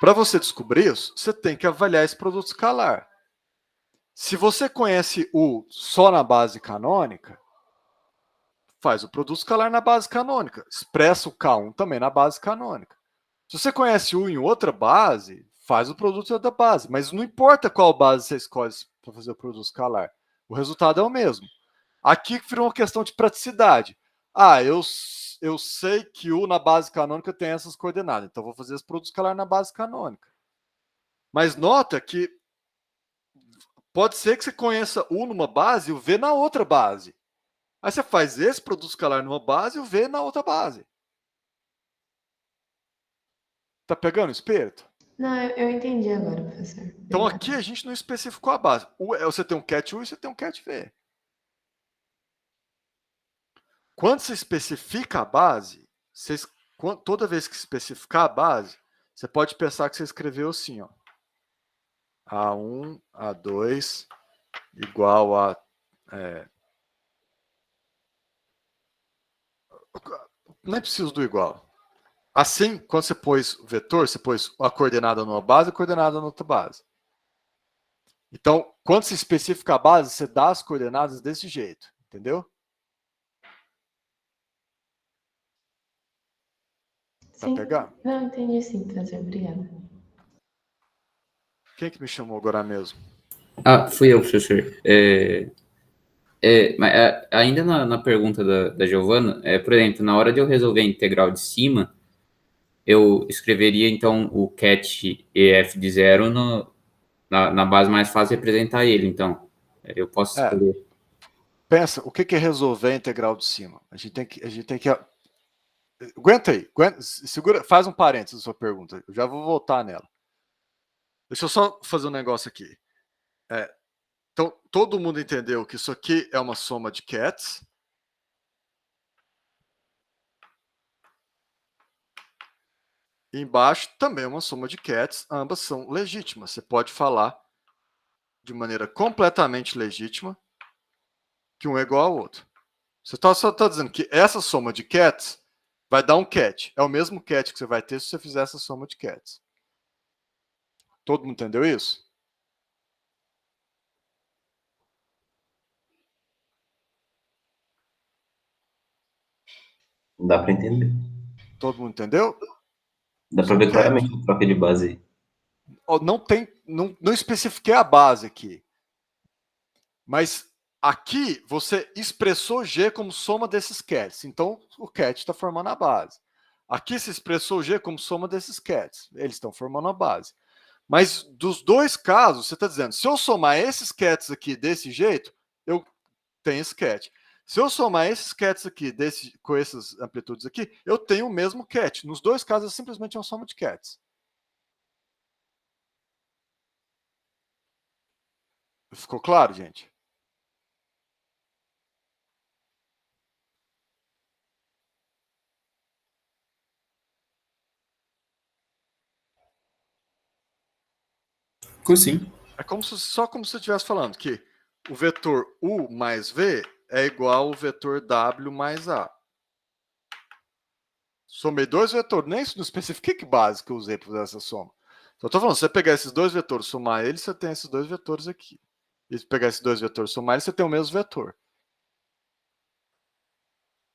Para você descobrir isso, você tem que avaliar esse produto escalar. Se você conhece U só na base canônica, faz o produto escalar na base canônica. Expressa o K1 também na base canônica. Se você conhece U em outra base, faz o produto da base. Mas não importa qual base você escolhe para fazer o produto escalar. O resultado é o mesmo. Aqui virou uma questão de praticidade. Eu sei que U na base canônica tem essas coordenadas, então vou fazer esse produto escalar na base canônica. Mas nota que pode ser que você conheça U numa base e o V na outra base. Aí você faz esse produto escalar numa base e o V na outra base. Tá pegando o espírito? Não, eu entendi agora, professor. Então Obrigada. aqui a gente não especificou a base. Você tem um cat U e você tem um cat V. Quando você especifica a base, toda vez que especificar a base, você pode pensar que você escreveu assim, ó. A1, A2 igual a... nem preciso do igual. Assim, quando você pôs o vetor, você pôs a coordenada numa base e a coordenada na outra base. Então, quando se especifica a base, você dá as coordenadas desse jeito, entendeu? Tá Sim. pegando? Não, entendi sim, professor. Obrigada. Quem que me chamou agora mesmo? fui eu, professor. Ainda na pergunta da Giovana, por exemplo, na hora de eu resolver a integral de cima, eu escreveria, então, o cat EF de zero na base mais fácil de representar ele. Então, eu posso escolher. Pensa, o que é resolver a integral de cima? A gente tem que aguenta aí, segura, faz um parênteses na sua pergunta. Eu já vou voltar nela. Deixa eu só fazer um negócio aqui. Então, todo mundo entendeu que isso aqui é uma soma de cats. E embaixo também é uma soma de cats. Ambas são legítimas. Você pode falar de maneira completamente legítima que um é igual ao outro. Você só está dizendo que essa soma de cats vai dar um cat. É o mesmo cat que você vai ter se você fizer essa soma de cats. Todo mundo entendeu isso? Dá pra entender. Todo mundo entendeu? Dá pra ver claramente a troca de base. Não especifiquei a base aqui. Mas aqui você expressou G como soma desses cats. Então o cat está formando a base. Aqui se expressou G como soma desses cats. Eles estão formando a base. Mas dos dois casos, você está dizendo, se eu somar esses cats aqui desse jeito, eu tenho esse cat. Se eu somar esses cats aqui com essas amplitudes aqui, eu tenho o mesmo cat. Nos dois casos, é simplesmente uma soma de cats. Ficou claro, gente? Sim. É só como se você estivesse falando que o vetor U mais V é igual ao vetor W mais A. Somei dois vetores, nem isso não especifica que base que eu usei para fazer essa soma. Só estou falando, se você pegar esses dois vetores, somar eles, você tem esses dois vetores aqui. E se pegar esses dois vetores, somar eles, você tem o mesmo vetor.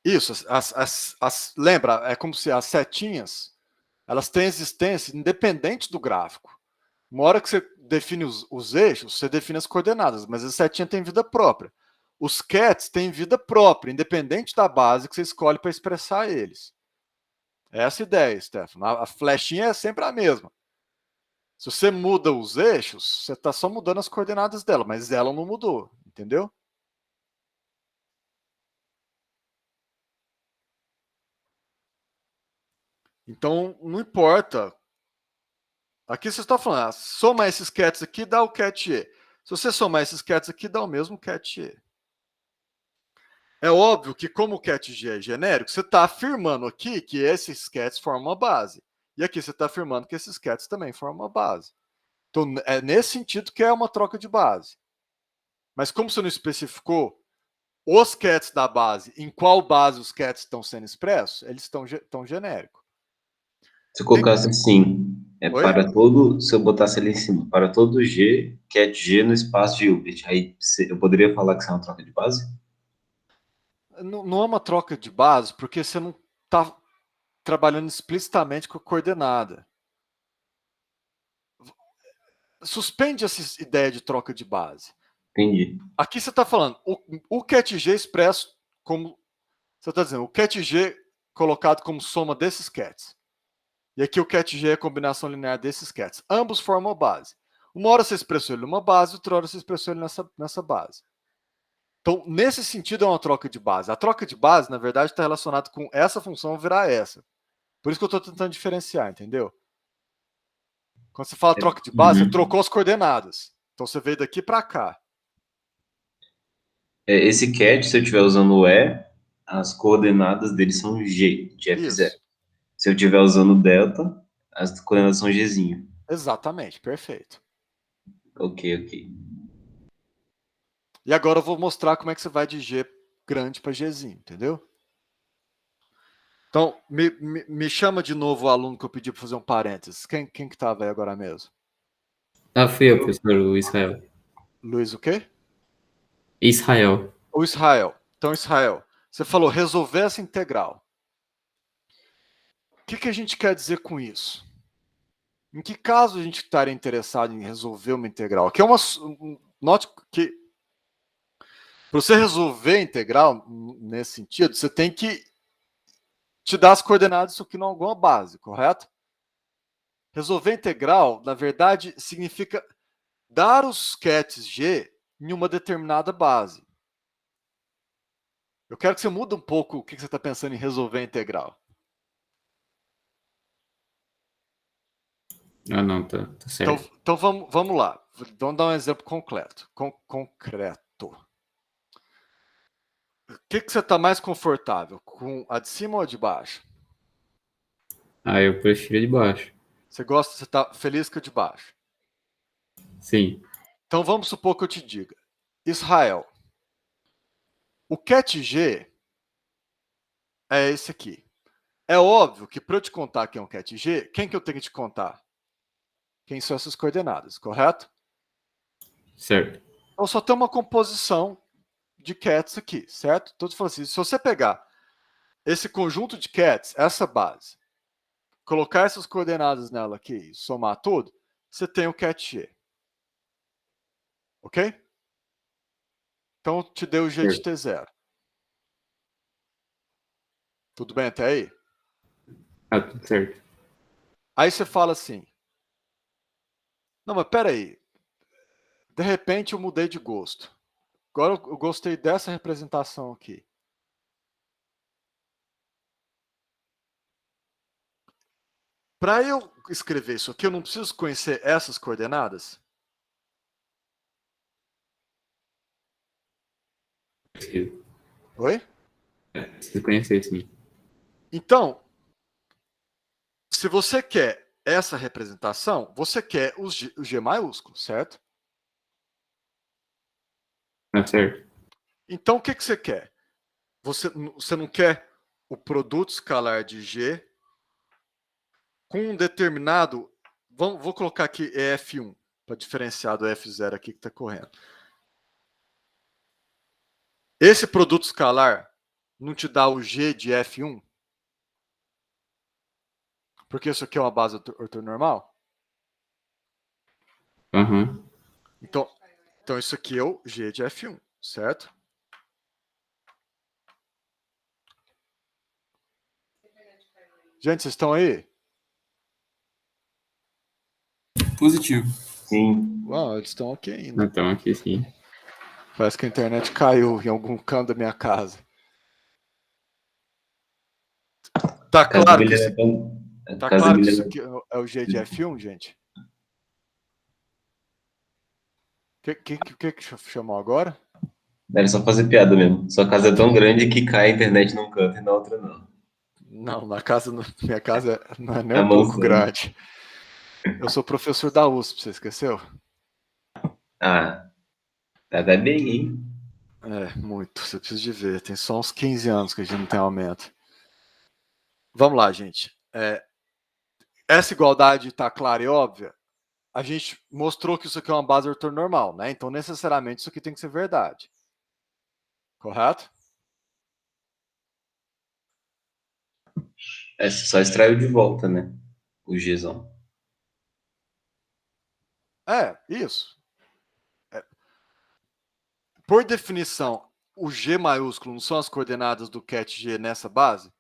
Isso, lembra, é como se as setinhas, elas têm existência independente do gráfico. Uma hora que você define os eixos, você define as coordenadas, mas a setinha tem vida própria. Os cats têm vida própria, independente da base que você escolhe para expressar eles. Essa é a ideia, Stefano. A flechinha é sempre a mesma. Se você muda os eixos, você está só mudando as coordenadas dela, mas ela não mudou, entendeu? Então, não importa. Aqui você está falando, soma esses cats aqui, dá o cat E. Se você somar esses cats aqui, dá o mesmo cat E. É óbvio que como o cat G é genérico, você está afirmando aqui que esses cats formam uma base. E aqui você está afirmando que esses cats também formam uma base. Então, é nesse sentido que é uma troca de base. Mas como você não especificou os cats da base, em qual base os cats estão sendo expressos, eles estão genéricos. Se eu colocasse assim, Oi? para todo, se eu botasse ali em cima, para todo G, cat G no espaço de Hilbert, aí eu poderia falar que isso é uma troca de base? Não é uma troca de base, porque você não está trabalhando explicitamente com a coordenada. Suspende essa ideia de troca de base. Entendi. Aqui você está falando, o cat G expresso como... Você está dizendo, o cat G colocado como soma desses cats. E aqui o cat G é a combinação linear desses cats. Ambos formam a base. Uma hora você expressou ele numa base, outra hora você expressou ele nessa base. Então, nesse sentido, é uma troca de base. A troca de base, na verdade, está relacionada com essa função virar essa. Por isso que eu estou tentando diferenciar, entendeu? Quando você fala troca de base, você trocou as coordenadas. Então, você veio daqui para cá. Esse cat, se eu estiver usando o E, as coordenadas dele são G, de F0. Isso. Se eu estiver usando o delta, as coordenadas são Gzinho. Exatamente, perfeito. Ok. E agora eu vou mostrar como é que você vai de G grande para Gzinho, entendeu? Então, me chama de novo o aluno que eu pedi para fazer um parênteses. Quem que estava aí agora mesmo? Fui eu, professor, o Israel. Luiz o quê? Israel. O Israel. Então, Israel, você falou resolver essa integral. O que a gente quer dizer com isso? Em que caso a gente estaria interessado em resolver uma integral? Aqui é note que para você resolver a integral, nesse sentido, você tem que te dar as coordenadas disso aqui em alguma base, correto? Resolver a integral, na verdade, significa dar os cats G em uma determinada base. Eu quero que você mude um pouco o que você está pensando em resolver a integral. Não, tá certo. Então vamos lá. Vamos dar um exemplo concreto. O que você está mais confortável? Com a de cima ou a de baixo? Eu prefiro de baixo. Você está feliz com a de baixo? Sim. Então vamos supor que eu te diga. Israel, o cat G é esse aqui. É óbvio que para eu te contar quem é um cat G, quem que eu tenho que te contar? Quem são essas coordenadas, correto? Certo. Então só tem uma composição de cats aqui, certo? Então, assim, se você pegar esse conjunto de cats, essa base, colocar essas coordenadas nela aqui e somar tudo, você tem o cat G. Ok? Então, te deu o G de T0. Tudo bem até aí? Tudo certo. Aí você fala assim, não, mas peraí, de repente eu mudei de gosto. Agora eu gostei dessa representação aqui. Para eu escrever isso aqui, eu não preciso conhecer essas coordenadas? Preciso. Oi? Preciso conhecer, sim. Então, se você quer essa representação, você quer o G maiúsculo, certo? Tá certo. Então, o que você quer? Você não quer o produto escalar de G com um determinado... Vou colocar aqui F1, para diferenciar do F0 aqui que está correndo. Esse produto escalar não te dá o G de F1? Porque isso aqui é uma base ortonormal? Aham. Então isso aqui é o G de F1, certo? Gente, vocês estão aí? Positivo. Sim. Uau, eles estão ok ainda. Então, aqui sim. Parece que a internet caiu em algum canto da minha casa. Tá A casa claro do que Guilherme isso, é tão- a tá casa do claro que isso Guilherme- aqui é o G de F1, gente? O que chamou agora? Era só fazer piada mesmo. Sua casa é tão grande que cai a internet num canto e na outra não. Não, minha casa não é nem É um pouco mansão. grande. Eu sou professor da USP, você esqueceu? Ah, tá bem, hein? É, muito. Você precisa de ver. Tem só uns 15 anos que a gente não tem aumento. Vamos lá, gente. Essa igualdade está clara e óbvia. A gente mostrou que isso aqui é uma base ortonormal, né? Então, necessariamente, isso aqui tem que ser verdade. Correto? É, você só extraiu de volta, né? O Gzão. Isso. Por definição, o G maiúsculo não são as coordenadas do ket G nessa base?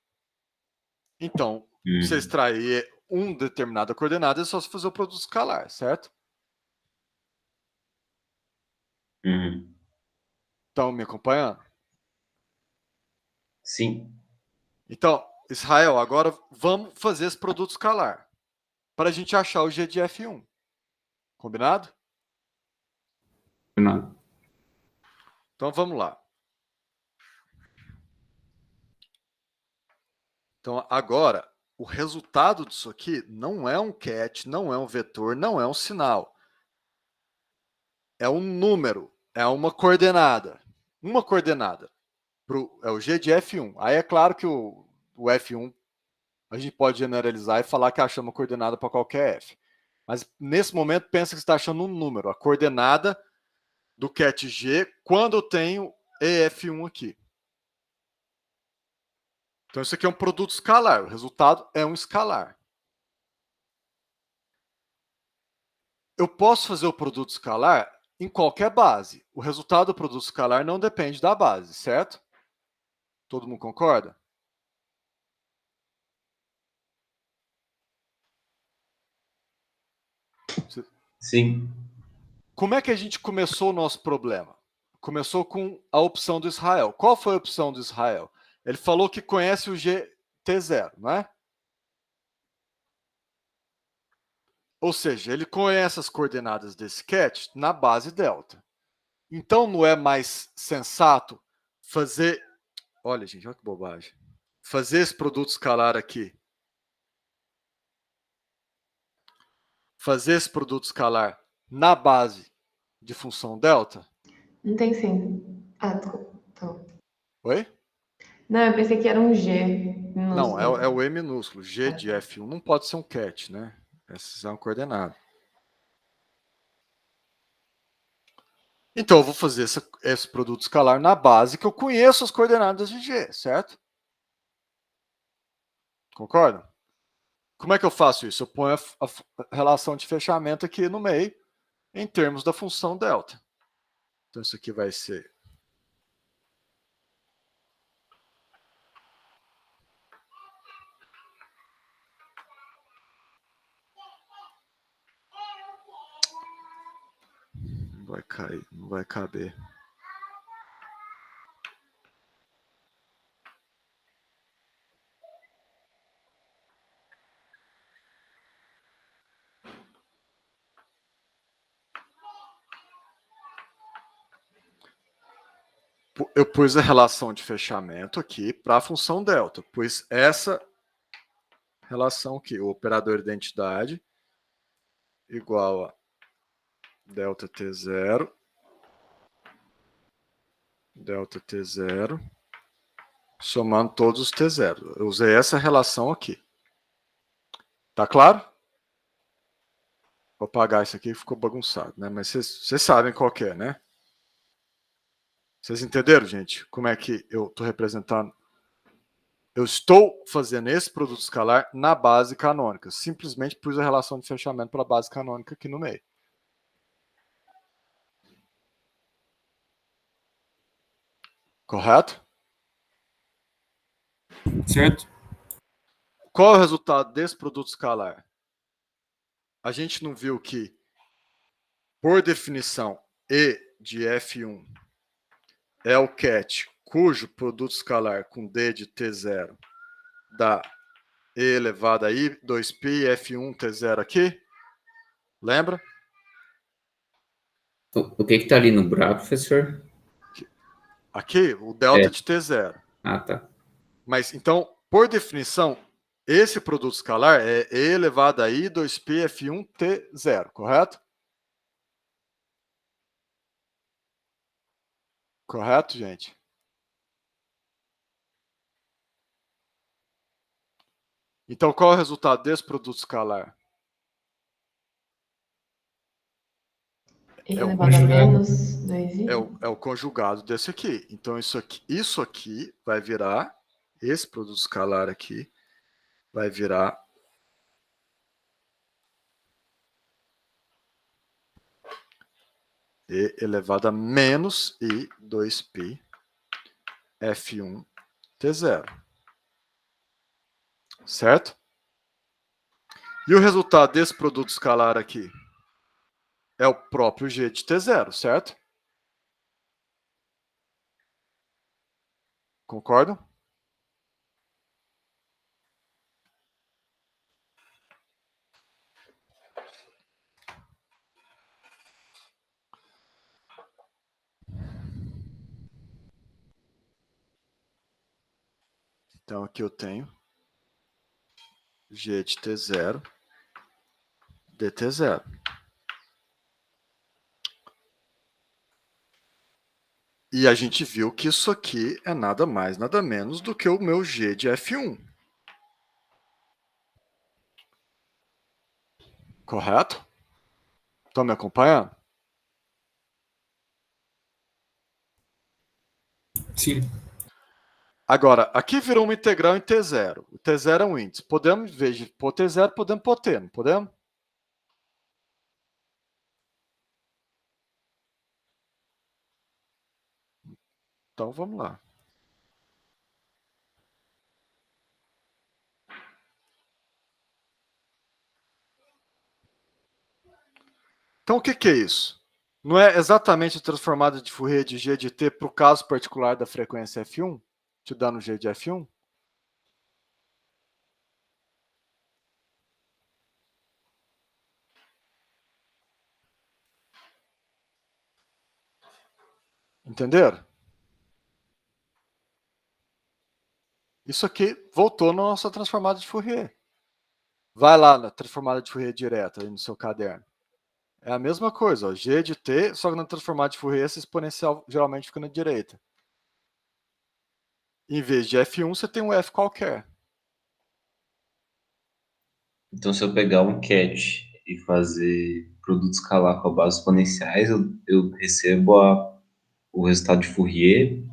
Então, você extrair uma determinada coordenada é só se fazer o produto escalar, certo? Estão me acompanhando? Sim. Então, Israel, agora vamos fazer esse produto escalar para a gente achar o G de F1. Combinado? Não. Então, vamos lá. Então, agora, o resultado disso aqui não é um ket, não é um vetor, não é um sinal. É um número, é uma coordenada. Uma coordenada. É o G de F1. Aí é claro que o F1 a gente pode generalizar e falar que acha uma coordenada para qualquer F. Mas nesse momento, pensa que você está achando um número, a coordenada do ket G quando eu tenho EF1 aqui. Então, isso aqui é um produto escalar. O resultado é um escalar. Eu posso fazer o produto escalar em qualquer base. O resultado do produto escalar não depende da base, certo? Todo mundo concorda? Sim. Como é que a gente começou o nosso problema? Começou com a opção do Israel. Qual foi a opção do Israel? Ele falou que conhece o GT0, não é? Ou seja, ele conhece as coordenadas desse ket na base delta. Então, não é mais sensato fazer... Olha, gente, olha que bobagem. Fazer esse produto escalar aqui. Fazer esse produto escalar na base de função delta? Não tem sim. Ah, desculpa. Então. Oi? Não, eu pensei que era um G. Não, é o E minúsculo. G de F1 não pode ser um ket, né? Essa é uma coordenada. Então, eu vou fazer esse produto escalar na base que eu conheço as coordenadas de G, certo? Concordam? Como é que eu faço isso? Eu ponho a relação de fechamento aqui no meio, em termos da função delta. Então, isso aqui vai ser... Não vai cair, não vai caber. Eu pus a relação de fechamento aqui para a função delta, pois essa relação aqui. O operador de identidade igual a delta T0, delta T0, somando todos os T0. Eu usei essa relação aqui. Tá claro? Vou apagar isso aqui, ficou bagunçado, né? Mas vocês sabem qual que é, né? Vocês entenderam, gente? Como é que eu estou representando? Eu estou fazendo esse produto escalar na base canônica. Simplesmente pus a relação de fechamento para a base canônica aqui no meio. Correto? Certo? Qual é o resultado desse produto escalar? A gente não viu que, por definição, E de F1 é o ket cujo produto escalar com D de T0 dá E elevado a I, 2π, F1, T0 aqui? Lembra? O que está ali no buraco, professor? Aqui, o delta de T0. Ah, tá. Mas, então, por definição, esse produto escalar é E elevado a I, 2π, F1, T0, correto? Correto, gente? Então, qual é o resultado desse produto escalar? E É o elevado a conjugado. menos 2i. É o conjugado desse aqui. Então, isso aqui vai virar, esse produto escalar aqui, vai virar E elevado a menos I, 2π, F1, T0. Certo? E o resultado desse produto escalar aqui? É o próprio G de T0, certo? Concordam? Então aqui eu tenho G de T0, dt0. E a gente viu que isso aqui é nada mais, nada menos do que o meu G de F1. Correto? Estão me acompanhando? Sim. Agora, aqui virou uma integral em T0. O T0 é um índice. Podemos, em vez de pôr T0, podemos pôr T, não podemos? Então, vamos lá. Então, o que é isso? Não é exatamente a transformada de Fourier de G de T para o caso particular da frequência F1? Te dando G de F1? Entenderam? Isso aqui voltou na nossa transformada de Fourier. Vai lá na transformada de Fourier direta aí no seu caderno. É a mesma coisa, ó, G de T, só que na transformada de Fourier essa exponencial geralmente fica na direita. Em vez de F1, você tem um F qualquer. Então, se eu pegar um ket e fazer produto escalar com a base exponenciais, eu recebo o resultado de Fourier.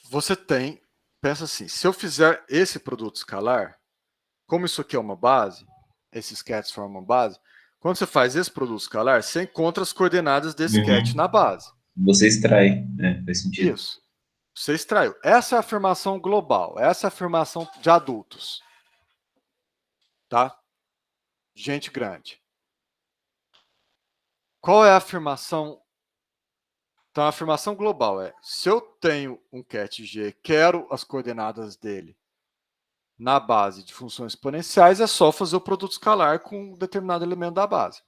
Você tem, pensa assim, se eu fizer esse produto escalar, como isso aqui é uma base, esses cats formam uma base, quando você faz esse produto escalar, você encontra as coordenadas desse cat na base. Você extrai, né? Faz sentido. Isso. Você extraiu. Essa é a afirmação global. Essa é a afirmação de adultos. Tá? Gente grande. Qual é a afirmação? Então, a afirmação global é: se eu tenho um cat G, quero as coordenadas dele na base de funções exponenciais, é só fazer o produto escalar com um determinado elemento da base.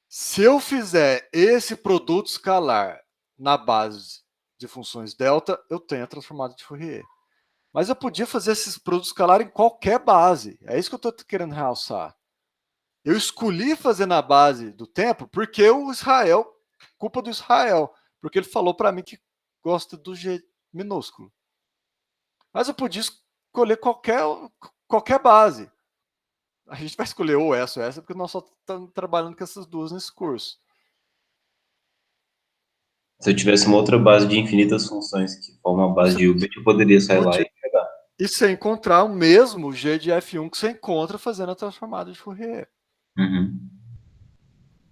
Se eu fizer esse produto escalar na base de funções delta, eu tenho a transformada de Fourier. Mas eu podia fazer esses produtos escalar em qualquer base. É isso que eu estou querendo realçar. Eu escolhi fazer na base do tempo porque o Israel, culpa do Israel, porque ele falou para mim que gosta do G minúsculo. Mas eu podia escolher qualquer base. A gente vai escolher ou essa, porque nós só estamos trabalhando com essas duas nesse curso. Se eu tivesse uma outra base de infinitas funções que forma uma base de Hilbert, eu poderia sair lá e pegar. E você encontrar o mesmo G de F1 que você encontra fazendo a transformada de Fourier. Uhum.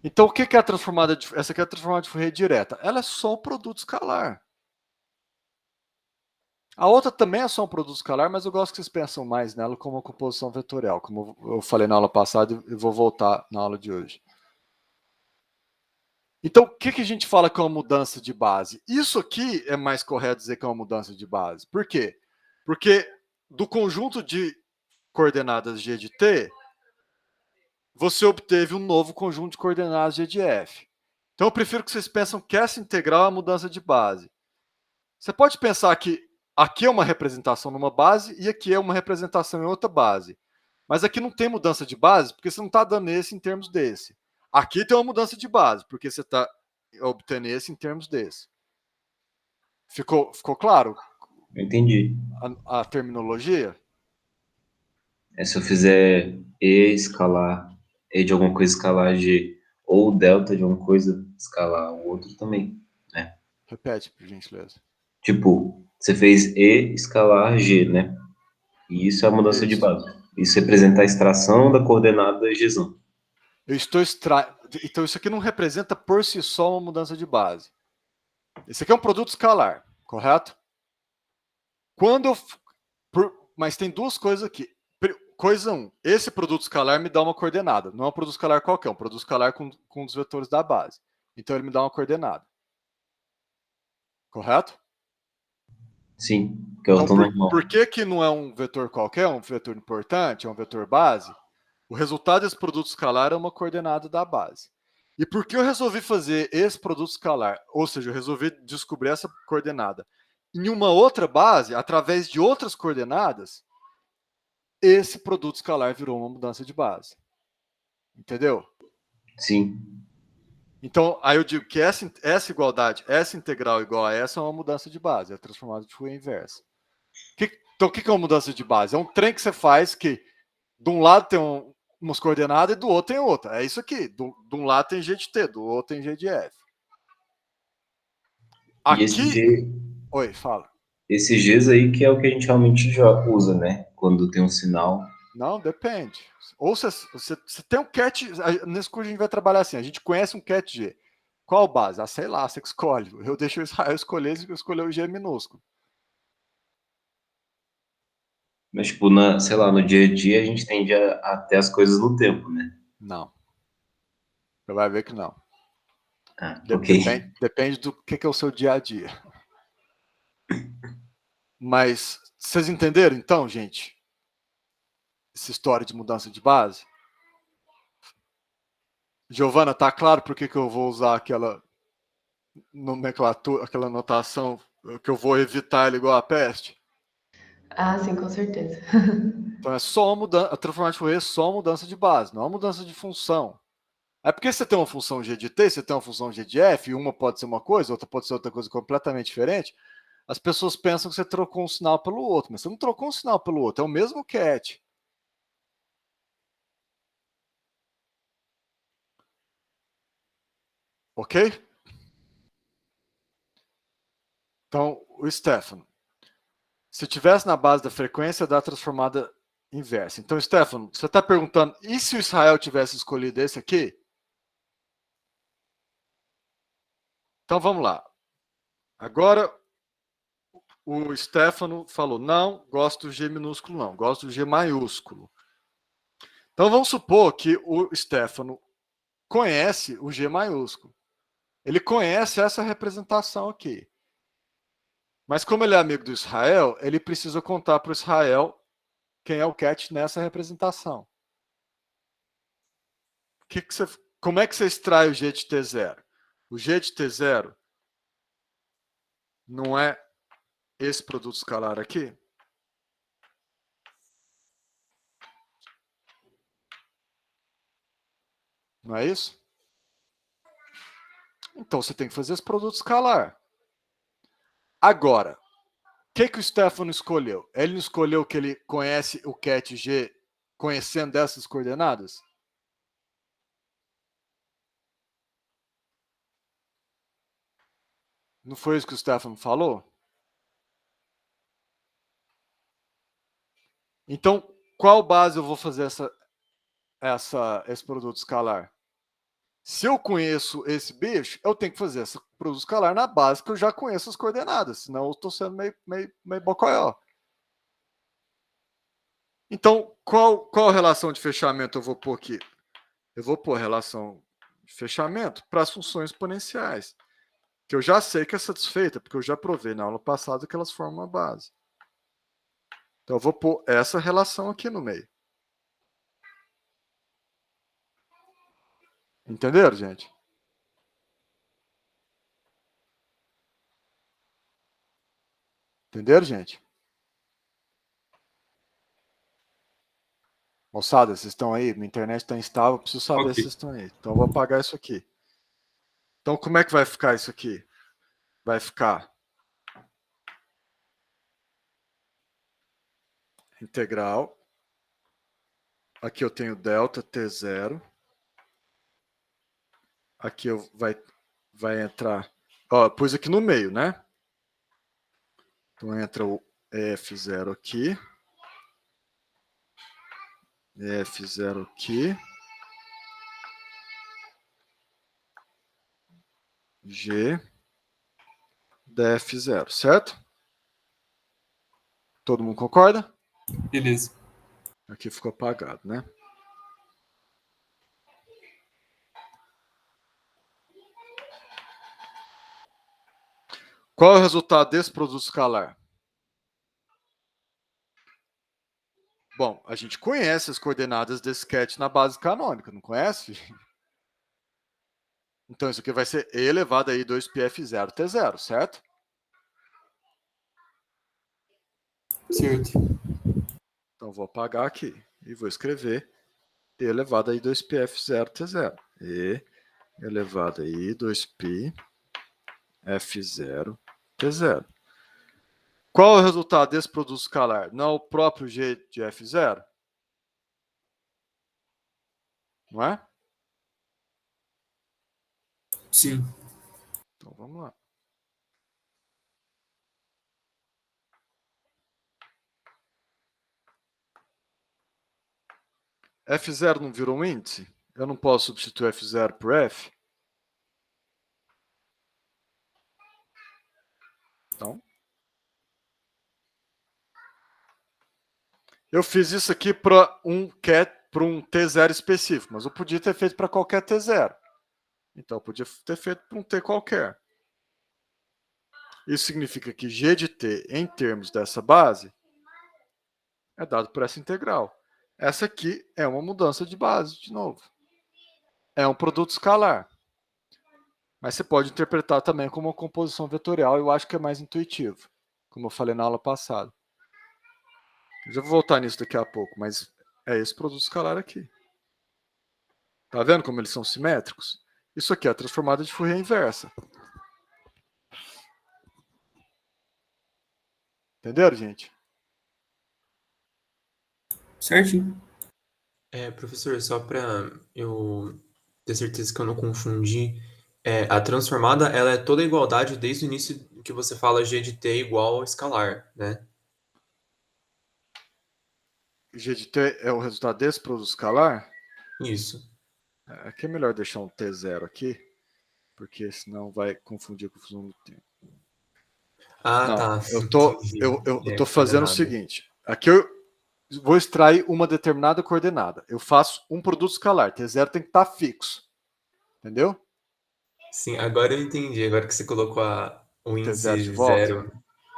Então, o que é a transformada de... Essa aqui é a transformada de Fourier direta. Ela é só um produto escalar. A outra também é só um produto escalar, mas eu gosto que vocês pensam mais nela como uma composição vetorial, como eu falei na aula passada e vou voltar na aula de hoje. Então, o que a gente fala que é uma mudança de base? Isso aqui é mais correto dizer que é uma mudança de base. Por quê? Porque do conjunto de coordenadas G de T, você obteve um novo conjunto de coordenadas G de F. Então, eu prefiro que vocês pensem que essa integral é a mudança de base. Você pode pensar que aqui é uma representação numa base e aqui é uma representação em outra base. Mas aqui não tem mudança de base, porque você não está dando esse em termos desse. Aqui tem uma mudança de base, porque você está obtendo esse em termos desse. Ficou claro Eu entendi. a terminologia? Se eu fizer E escalar, E de alguma coisa escalar G, ou delta de alguma coisa escalar o outro também, né? Repete, por gentileza. Tipo, você fez E escalar G, né? E isso é a mudança de Isso. base. Isso representa a extração da coordenada G. Então, isso aqui não representa por si só uma mudança de base. Esse aqui é um produto escalar, correto? Mas tem duas coisas aqui. Coisa 1, esse produto escalar me dá uma coordenada. Não é um produto escalar qualquer, é um produto escalar com os vetores da base. Então, ele me dá uma coordenada. Correto? Sim, que é o Então, vetor normal. por que não é um vetor qualquer, é um vetor importante, é um vetor base? O resultado desse produto escalar é uma coordenada da base. E por que eu resolvi fazer esse produto escalar? Ou seja, eu resolvi descobrir essa coordenada em uma outra base, através de outras coordenadas, esse produto escalar virou uma mudança de base. Entendeu? Sim. Então, aí eu digo que essa igualdade, essa integral igual a essa é uma mudança de base, é transformada de Fourier inversa. Então, o que é uma mudança de base? É um trem que você faz que de um lado tem umas coordenadas e do outro tem outra. É isso aqui. De um lado tem G de T, do outro tem G de F. Aqui... E esse G... Oi, fala. Esse Gs aí que é o que a gente realmente já usa, né? Quando tem um sinal. Não, depende. Ou você tem um cat... Nesse curso a gente vai trabalhar assim. A gente conhece um cat G. Qual base? Ah, sei lá, você que escolhe. Eu deixo o Israel escolher o G minúsculo. Mas, tipo, sei lá, no dia a dia a gente tende a ter as coisas no tempo, né? Não. Você vai ver que não. Ok. Depende do que é o seu dia a dia. Mas, vocês entenderam então, gente? Essa história de mudança de base? Giovana, tá claro por que eu vou usar aquela nomenclatura, aquela notação que eu vou evitar ele igual a peste? Ah, sim, com certeza. Então é só uma mudança, a transformada de Fourier é só uma mudança de base, não é uma mudança de função. É porque você tem uma função G de T, você tem uma função G de F, uma pode ser uma coisa, outra pode ser outra coisa completamente diferente. As pessoas pensam que você trocou um sinal pelo outro, mas você não trocou um sinal pelo outro, é o mesmo cat. Ok? Então, o Stefano. Se tivesse na base da frequência da transformada inversa. Então, Stefano, você está perguntando, e se o Israel tivesse escolhido esse aqui? Então, vamos lá. Agora, o Stefano falou, não, gosto do G minúsculo não, gosto do G maiúsculo. Então, vamos supor que o Stefano conhece o G maiúsculo. Ele conhece essa representação aqui. Mas como ele é amigo do Israel, ele precisa contar para o Israel quem é o cat nessa representação. Como é que você extrai o G de T0? O G de T0 não é esse produto escalar aqui? Não é isso? Então você tem que fazer esse produto escalar. Agora, o que o Stefano escolheu? Ele não escolheu que ele conhece o cat G conhecendo dessas coordenadas? Não foi isso que o Stefano falou? Então, qual base eu vou fazer esse produto escalar? Se eu conheço esse bicho, eu tenho que fazer esse produto escalar na base que eu já conheço as coordenadas, senão eu estou sendo meio bocoió. Então, qual relação de fechamento eu vou pôr aqui? Eu vou pôr relação de fechamento para as funções exponenciais, que eu já sei que é satisfeita, porque eu já provei na aula passada que elas formam uma base. Então, eu vou pôr essa relação aqui no meio. Entenderam, gente? Entenderam, gente? Moçada, vocês estão aí? Minha internet está instável, preciso saber se vocês estão aí. Então, eu vou apagar isso aqui. Então, como é que vai ficar isso aqui? Vai ficar integral. Aqui eu tenho delta T0. Aqui vai entrar... Ó, pus aqui no meio, né? Então, entra o F0 aqui. F0 aqui. G df0, certo? Todo mundo concorda? Beleza. Aqui ficou apagado, né? Qual é o resultado desse produto escalar? Bom, a gente conhece as coordenadas desse cat na base canônica, não conhece? Então, isso aqui vai ser E elevado a I2πf0T0, certo? Certo. Então, vou apagar aqui e vou escrever E elevado a I2πf0T0. E elevado a I2πf0T0. Qual é o resultado desse produto escalar? Não é o próprio G de F0? Não é? Sim. Então, vamos lá. F0 não virou um índice? Eu não posso substituir F0 por F? Então, eu fiz isso aqui para um T0 específico, mas eu podia ter feito para qualquer T0. Então, eu podia ter feito para um T qualquer. Isso significa que G de T, em termos dessa base, é dado por essa integral. Essa aqui é uma mudança de base, de novo. É um produto escalar. Mas você pode interpretar também como uma composição vetorial, eu acho que é mais intuitivo, como eu falei na aula passada. Eu já vou voltar nisso daqui a pouco, mas é esse produto escalar aqui. Tá vendo como eles são simétricos? Isso aqui é a transformada de Fourier inversa. Entenderam, gente? Certinho. Professor, só para eu ter certeza que eu não confundi, a transformada ela é toda igualdade desde o início que você fala G de T igual ao escalar, né? G de T é o resultado desse produto escalar? Isso. Aqui é melhor deixar um T0 aqui, porque senão vai confundir com a fusão do tempo. Ah, Não, tá. eu tô fazendo o coordenada. seguinte. Aqui eu vou extrair uma determinada coordenada. Eu faço um produto escalar. T0 tem que estar fixo. Entendeu? Sim, agora eu entendi. Agora que você colocou o T0 índice de volta. zero,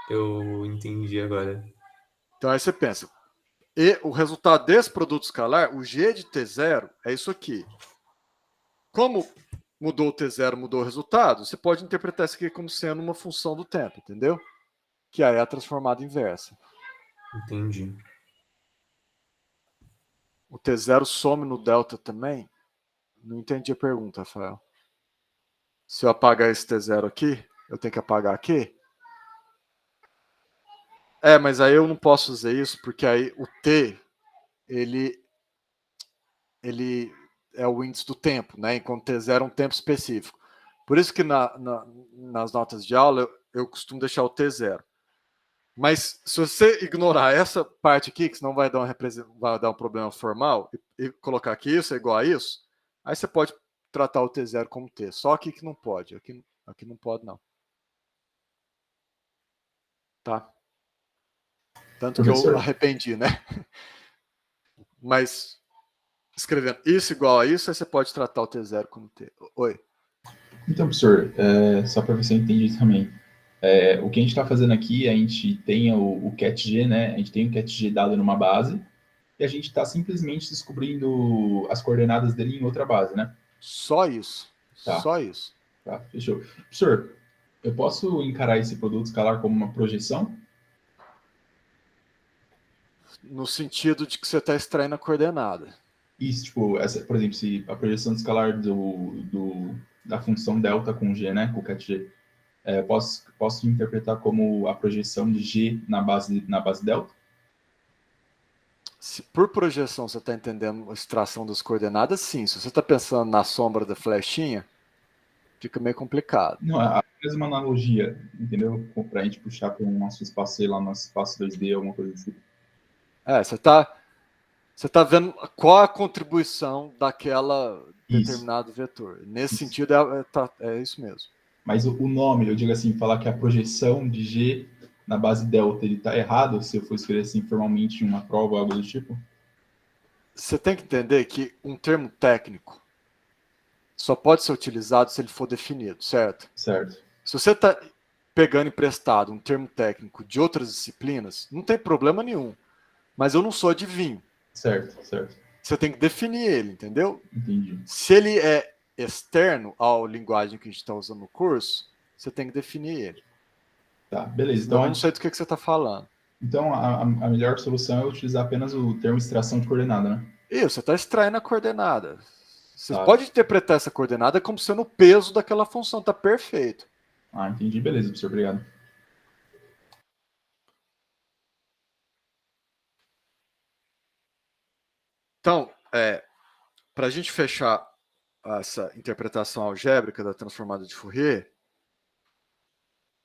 eu entendi agora. Então aí você pensa. E o resultado desse produto escalar, o G de T0, é isso aqui. Como mudou o T0, mudou o resultado, você pode interpretar isso aqui como sendo uma função do tempo, entendeu? Que aí é a transformada inversa. Entendi. O T0 some no delta também. Não entendi a pergunta, Rafael. Se eu apagar esse T0 aqui, eu tenho que apagar aqui? Mas aí eu não posso fazer isso, porque aí o T, ele é o índice do tempo, né? Enquanto T0 é um tempo específico. Por isso que nas notas de aula eu costumo deixar o T0. Mas se você ignorar essa parte aqui, que senão vai dar um problema formal, e colocar que isso é igual a isso, aí você pode tratar o T0 como T. Só aqui que não pode. Aqui não pode, não. Tá? Tanto que eu Professor, arrependi, né? Mas escrevendo isso igual a isso, aí você pode tratar o T0 como T. Oi. então, professor, só para ver se eu entendi também. O que a gente está fazendo aqui, a gente tem o CatG, né? A gente tem o CatG dado numa base e a gente está simplesmente descobrindo as coordenadas dele em outra base, né? Só isso. Tá. Só isso. Tá, fechou. Professor, eu posso encarar esse produto escalar como uma projeção? No sentido de que você está extraindo a coordenada. Isso, tipo, por exemplo, se a projeção escalar da função delta com G, né? Com o CatG, posso interpretar como a projeção de G na base delta? Se por projeção você está entendendo a extração das coordenadas, sim. Se você está pensando na sombra da flechinha, fica meio complicado. Não, é a mesma analogia, entendeu? Para a gente puxar para o nosso espaço, sei lá, nosso espaço 2D, alguma coisa assim. Você está vendo qual a contribuição daquela Isso. determinado vetor. Nesse Isso. sentido, é isso mesmo. Mas o nome, eu digo assim, falar que a projeção de G na base delta, ele está errado, se eu for escrever assim formalmente em uma prova ou algo do tipo? Você tem que entender que um termo técnico só pode ser utilizado se ele for definido, certo? Certo. Se você está pegando emprestado um termo técnico de outras disciplinas, não tem problema nenhum. Mas eu não sou adivinho. Certo, certo. Você tem que definir ele, entendeu? Entendi. Se ele é externo à linguagem que a gente está usando no curso, você tem que definir ele. Tá, beleza. Senão Então, eu não sei do que você está falando. Então, a melhor solução é utilizar apenas o termo extração de coordenada, né? Isso, você está extraindo a coordenada. Você Tá. pode interpretar essa coordenada como sendo o peso daquela função, tá perfeito. Ah, entendi. Beleza, professor. Obrigado. Então, para a gente fechar essa interpretação algébrica da transformada de Fourier,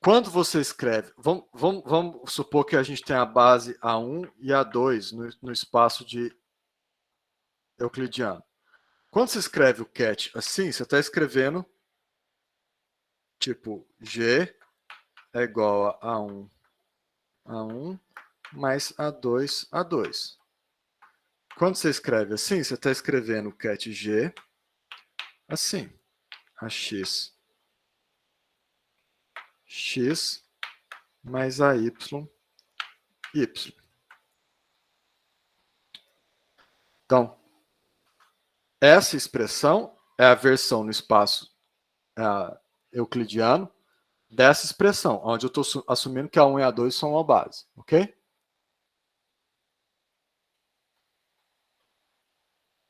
quando você escreve, vamos supor que a gente tem a base A1 e A2 no espaço de euclidiano. Quando você escreve o cat assim, você está escrevendo tipo G é igual a A1 mais A2. Quando você escreve assim, você está escrevendo o cat G assim, AX X mais AY. Então, essa expressão é a versão no espaço euclidiano dessa expressão, onde eu estou assumindo que A1 e A2 são uma base, ok?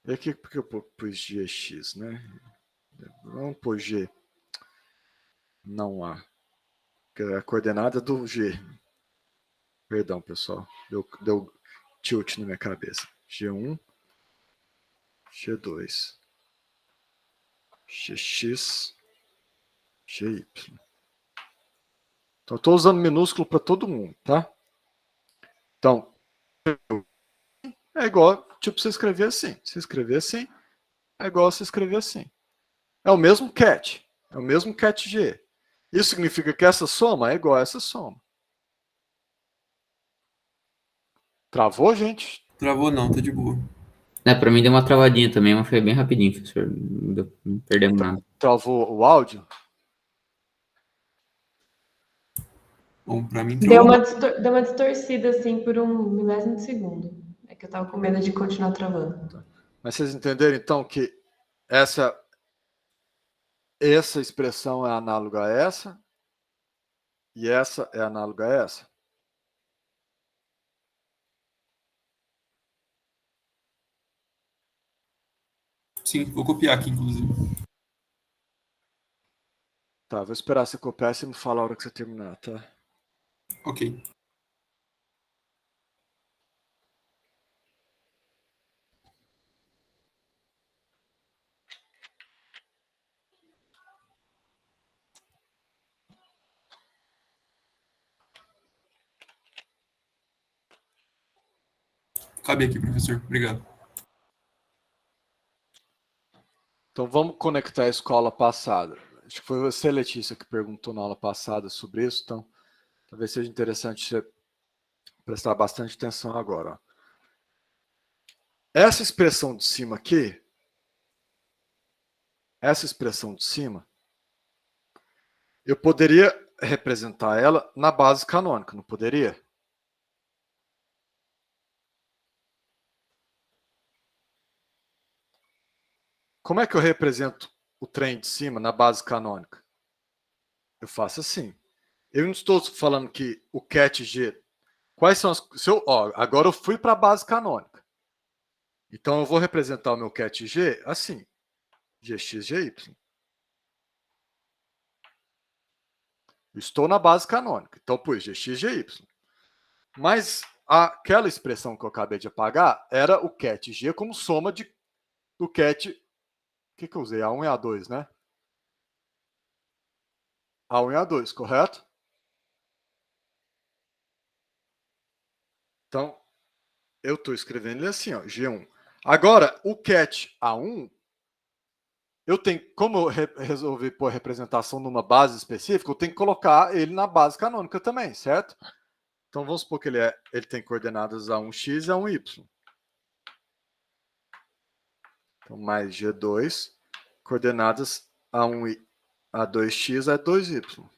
E aqui porque eu pus GX, né? Vamos pôr G. Não A. Que é a coordenada do G. Perdão, pessoal. Deu tilt na minha cabeça. G1, G2, GX, GY. Então, estou usando minúsculo para todo mundo, tá? Então, é igual, tipo, você escrever assim. Se escrever assim, é igual você escrever assim. É o mesmo cat. É o mesmo cat G. Isso significa que essa soma é igual a essa soma. Travou, gente? Travou não, tá de boa. Pra mim deu uma travadinha também, mas foi bem rapidinho, professor. Não perdemos nada. Travou o áudio? Bom, pra mim Deu travou. deu uma distorcida, assim, por um milésimo de segundo. É que eu tava com medo de continuar travando. Mas vocês entenderam, então, que essa expressão é análoga a essa e essa é análoga a essa? Sim, vou copiar aqui, inclusive. Tá, vou esperar você copiar e você me fala a hora que você terminar, tá? Ok. Cabe aqui, professor. Obrigado. Então vamos conectar isso com a aula passada. Acho que foi você, Letícia, que perguntou na aula passada sobre isso, então talvez seja interessante você prestar bastante atenção agora. Ó. Essa expressão de cima aqui, eu poderia representar ela na base canônica, não poderia? Como é que eu represento o trem de cima na base canônica? Eu faço assim. Eu não estou falando que o cat G... Quais são as... agora eu fui para a base canônica. Então eu vou representar o meu cat G assim. Gx, Gy. Estou na base canônica. Então pus Gx, Gy. Mas aquela expressão que eu acabei de apagar era o cat G como soma do cat... O que eu usei? A1 e A2, né? A1 e A2, correto? Então, eu estou escrevendo ele assim, ó, G1. Agora, o cat A1, eu tenho, como eu resolvi pôr a representação numa base específica, eu tenho que colocar ele na base canônica também, certo? Então, vamos supor que ele tem coordenadas A1x e A1y. Então, mais G2, coordenadas A1 A2x é 2y.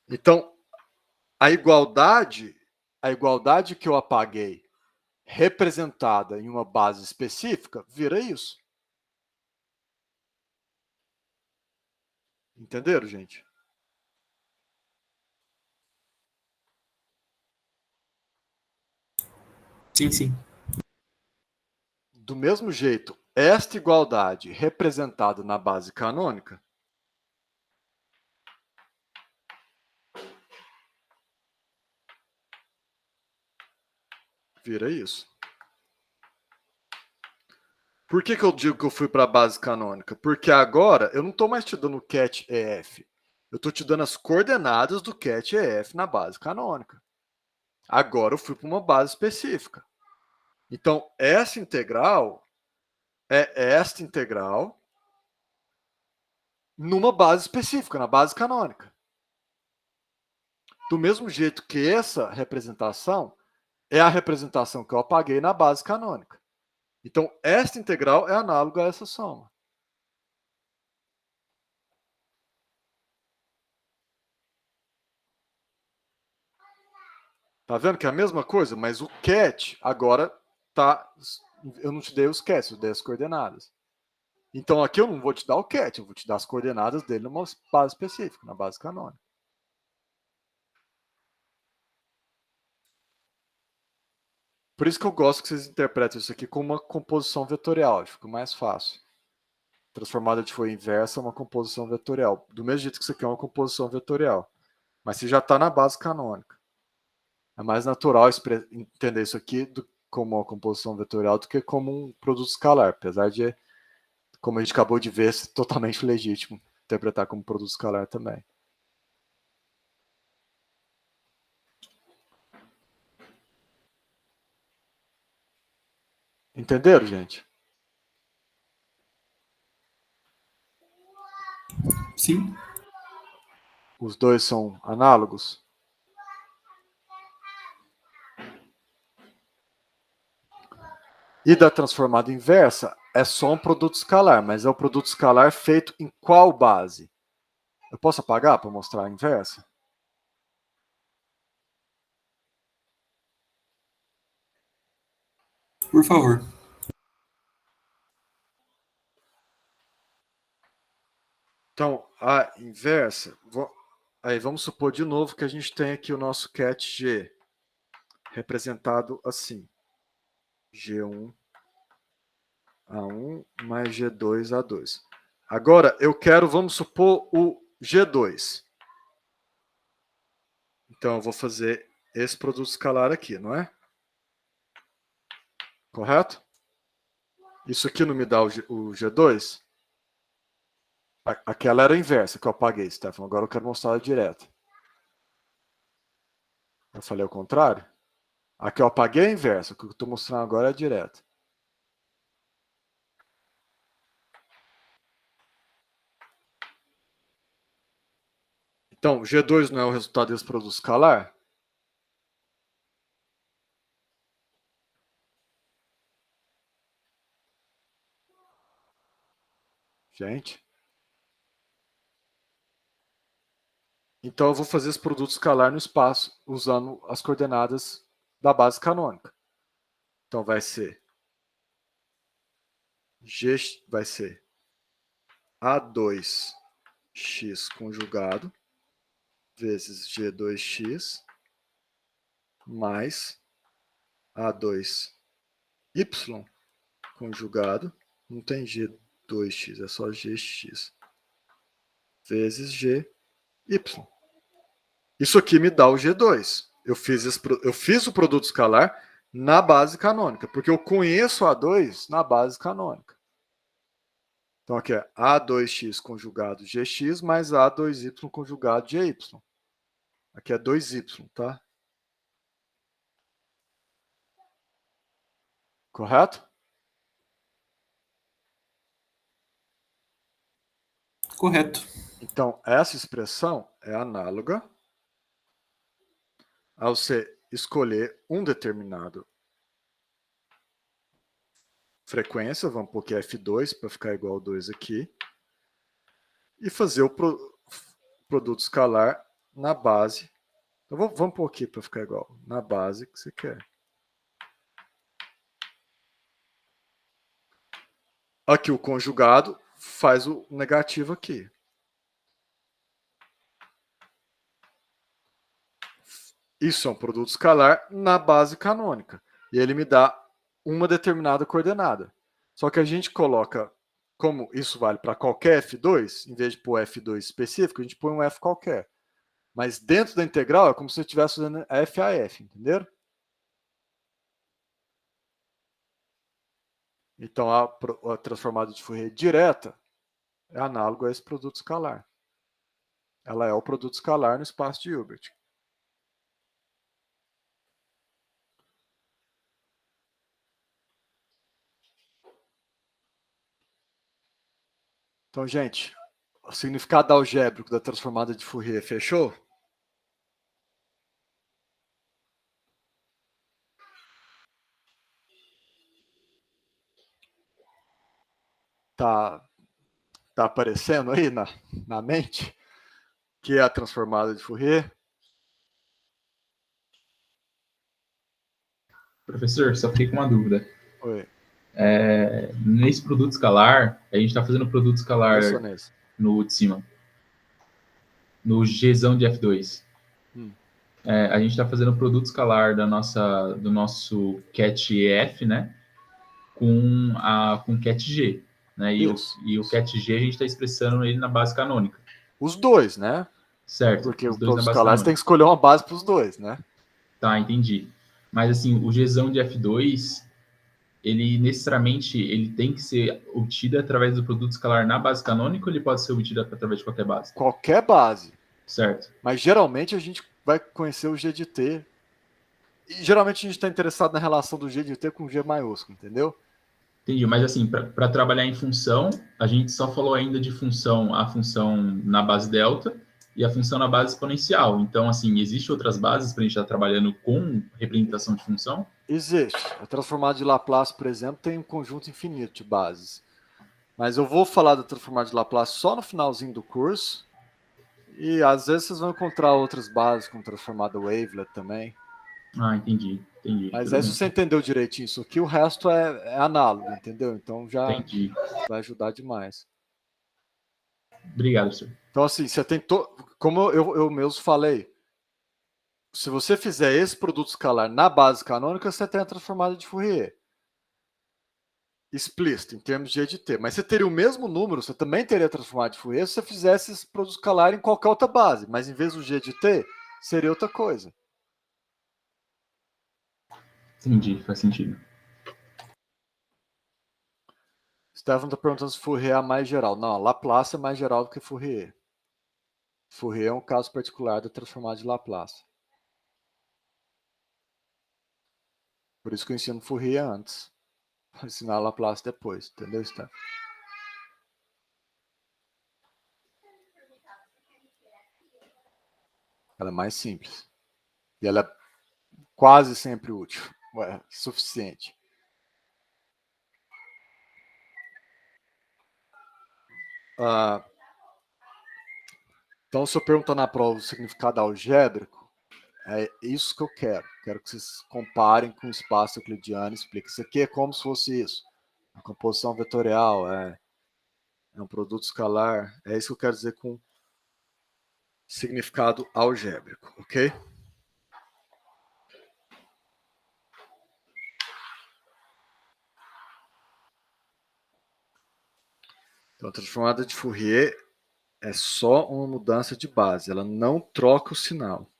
Então, a igualdade que eu apaguei, representada em uma base específica, vira isso. Entenderam, gente? Sim, sim. Do mesmo jeito, esta igualdade representada na base canônica vira isso. Por que eu digo que eu fui para a base canônica? Porque agora eu não estou mais te dando o cat EF. Eu estou te dando as coordenadas do cat EF na base canônica. Agora eu fui para uma base específica. Então, essa integral é esta integral numa base específica, na base canônica. Do mesmo jeito que essa representação é a representação que eu apaguei na base canônica. Então, esta integral é análoga a essa soma. Tá vendo que é a mesma coisa? Mas o cat agora tá... Eu não te dei os cats, eu dei as coordenadas. Então, aqui eu não vou te dar o cat, eu vou te dar as coordenadas dele numa base específica, na base canônica. Por isso que eu gosto que vocês interpretem isso aqui como uma composição vetorial, fica mais fácil. Transformada de folha inversa é uma composição vetorial. Do mesmo jeito que isso aqui é uma composição vetorial. Mas você já está na base canônica. É mais natural entender isso aqui como uma composição vetorial do que como um produto escalar. Apesar de, como a gente acabou de ver, ser totalmente legítimo interpretar como produto escalar também. Entenderam, gente? Sim. Os dois são análogos? E da transformada inversa é só um produto escalar, mas é o produto escalar feito em qual base? Eu posso apagar para mostrar a inversa? Por favor. Então, a inversa... Aí vamos supor de novo que a gente tem aqui o nosso cat G, representado assim. G1 A1 mais G2 A2. Agora, eu quero, vamos supor, o G2. Então, eu vou fazer esse produto escalar aqui, não é? Correto? Isso aqui não me dá o G2? Aquela era a inversa que eu apaguei, Stefano. Agora eu quero mostrar ela direto. Eu falei o contrário? A que eu apaguei é a inversa. O que eu estou mostrando agora é a direta. Então, G2 não é o resultado desse produto escalar? Gente. Então, eu vou fazer esse produto escalar no espaço, usando as coordenadas da base canônica. Então, vai ser A2x conjugado vezes G2x mais A2y conjugado, não tem G2x, é só GX, vezes GY. Isso aqui me dá o G2. Eu fiz o produto escalar na base canônica, porque eu conheço A2 na base canônica. Então aqui é A2x conjugado GX mais A2y conjugado GY. Aqui é 2y, tá? Correto? Correto. Então, essa expressão é análoga a você escolher um determinado frequência, vamos pôr que é F2 para ficar igual a 2 aqui, e fazer o produto escalar na base. Então, vamos pôr aqui para ficar igual, na base que você quer. Aqui o conjugado faz o negativo aqui. Isso é um produto escalar na base canônica. E ele me dá uma determinada coordenada. Só que a gente coloca, como isso vale para qualquer F2, em vez de pôr F2 específico, a gente põe um F qualquer. Mas dentro da integral é como se você estivesse usando F a F, entenderam? Então a transformada de Fourier direta é análogo a esse produto escalar. Ela é o produto escalar no espaço de Hilbert. Então, gente, o significado algébrico da transformada de Fourier fechou? Tá aparecendo aí na mente? Que é a transformada de Fourier? Professor, só fiquei com uma dúvida. Oi. Nesse produto escalar, a gente está fazendo o produto escalar no de cima. No Gzão de F2. A gente está fazendo o produto escalar do nosso cat EF, né? Com cat G. Né? E o cat G a gente está expressando ele na base canônica. Os dois, né? Certo. Porque os o dois produto na base escalar canônica. você tem que escolher uma base para os dois, né? Tá, entendi. Mas assim, o Gzão de F2, ele necessariamente tem que ser obtido através do produto escalar na base canônica ou ele pode ser obtido através de qualquer base? Qualquer base. Certo. Mas geralmente a gente vai conhecer o G de T. E geralmente a gente está interessado na relação do G de T com o G maiúsculo, entendeu? Entendi, mas assim, para trabalhar em função, a gente só falou ainda de a função na base delta e a função na base exponencial. Então, assim, existem outras bases para a gente estar trabalhando com representação de função? Existe. A transformada de Laplace, por exemplo, tem um conjunto infinito de bases. Mas eu vou falar da transformada de Laplace só no finalzinho do curso. E às vezes vocês vão encontrar outras bases com transformada wavelet também. Ah, entendi. Mas aí se você entendeu direitinho isso aqui, o resto é análogo, entendeu? Então já vai ajudar demais. Obrigado, senhor. Então assim, você tem como eu mesmo falei, se você fizer esse produto escalar na base canônica, você tem a transformada de Fourier. explícito em termos de G de T, mas você teria o mesmo número, você também teria transformado de Fourier se você fizesse esse produto escalar em qualquer outra base, mas em vez do G de T, seria outra coisa. Entendi, faz sentido. Stefano está perguntando se Fourier é a mais geral. Não, Laplace é mais geral do que Fourier. Fourier é um caso particular da transformada de Laplace. Por isso que eu ensino Fourier antes. Vou ensinar Laplace depois, entendeu, Stefano? Ela é mais simples. E ela é quase sempre útil. Ué, suficiente. Então, se eu perguntar na prova o significado algébrico, é isso que eu quero. Quero que vocês comparem com o espaço euclidiano e expliquem. Isso aqui é como se fosse isso. A composição vetorial é um produto escalar. É isso que eu quero dizer com significado algébrico, ok? Então, a transformada de Fourier é só uma mudança de base. Ela não troca o sinal.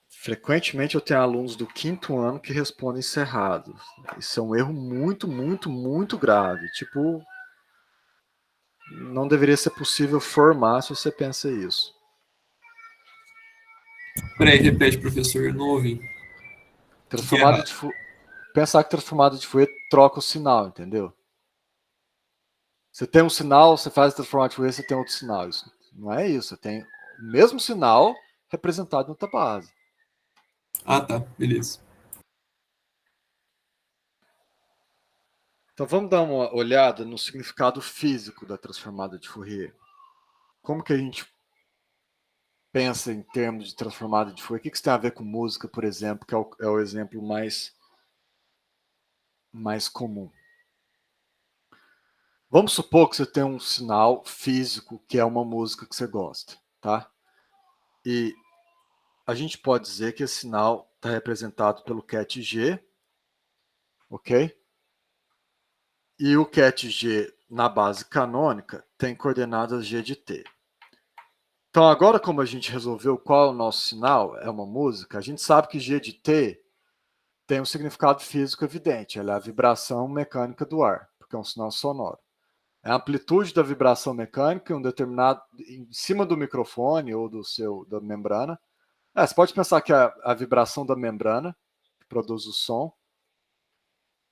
Frequentemente eu tenho alunos do 5º ano que respondem cerrado. Isso é um erro muito, muito, muito grave. Tipo, não deveria ser possível formar se você pensa isso. Peraí, repete, professor, eu não ouvi. Transformada de Pensar que transformada de Fourier troca o sinal, entendeu? Você tem um sinal, você faz a transformada de Fourier, você tem outro sinal. Isso não é isso. Você tem o mesmo sinal representado em outra base. Ah, tá, beleza. Então vamos dar uma olhada no significado físico da transformada de Fourier. Como que a gente pensa em termos de transformada de Fourier? O que isso tem a ver com música, por exemplo, que é o exemplo mais comum? Vamos supor que você tem um sinal físico que é uma música que você gosta, tá? E a gente pode dizer que esse sinal está representado pelo ket G, ok? E o ket G na base canônica tem coordenadas G de T. Então, agora como a gente resolveu qual é o nosso sinal, é uma música, a gente sabe que G de T tem um significado físico evidente. Ela é a vibração mecânica do ar, porque é um sinal sonoro. É a amplitude da vibração mecânica em cima do microfone ou da membrana. Você pode pensar que a vibração da membrana, que produz o som,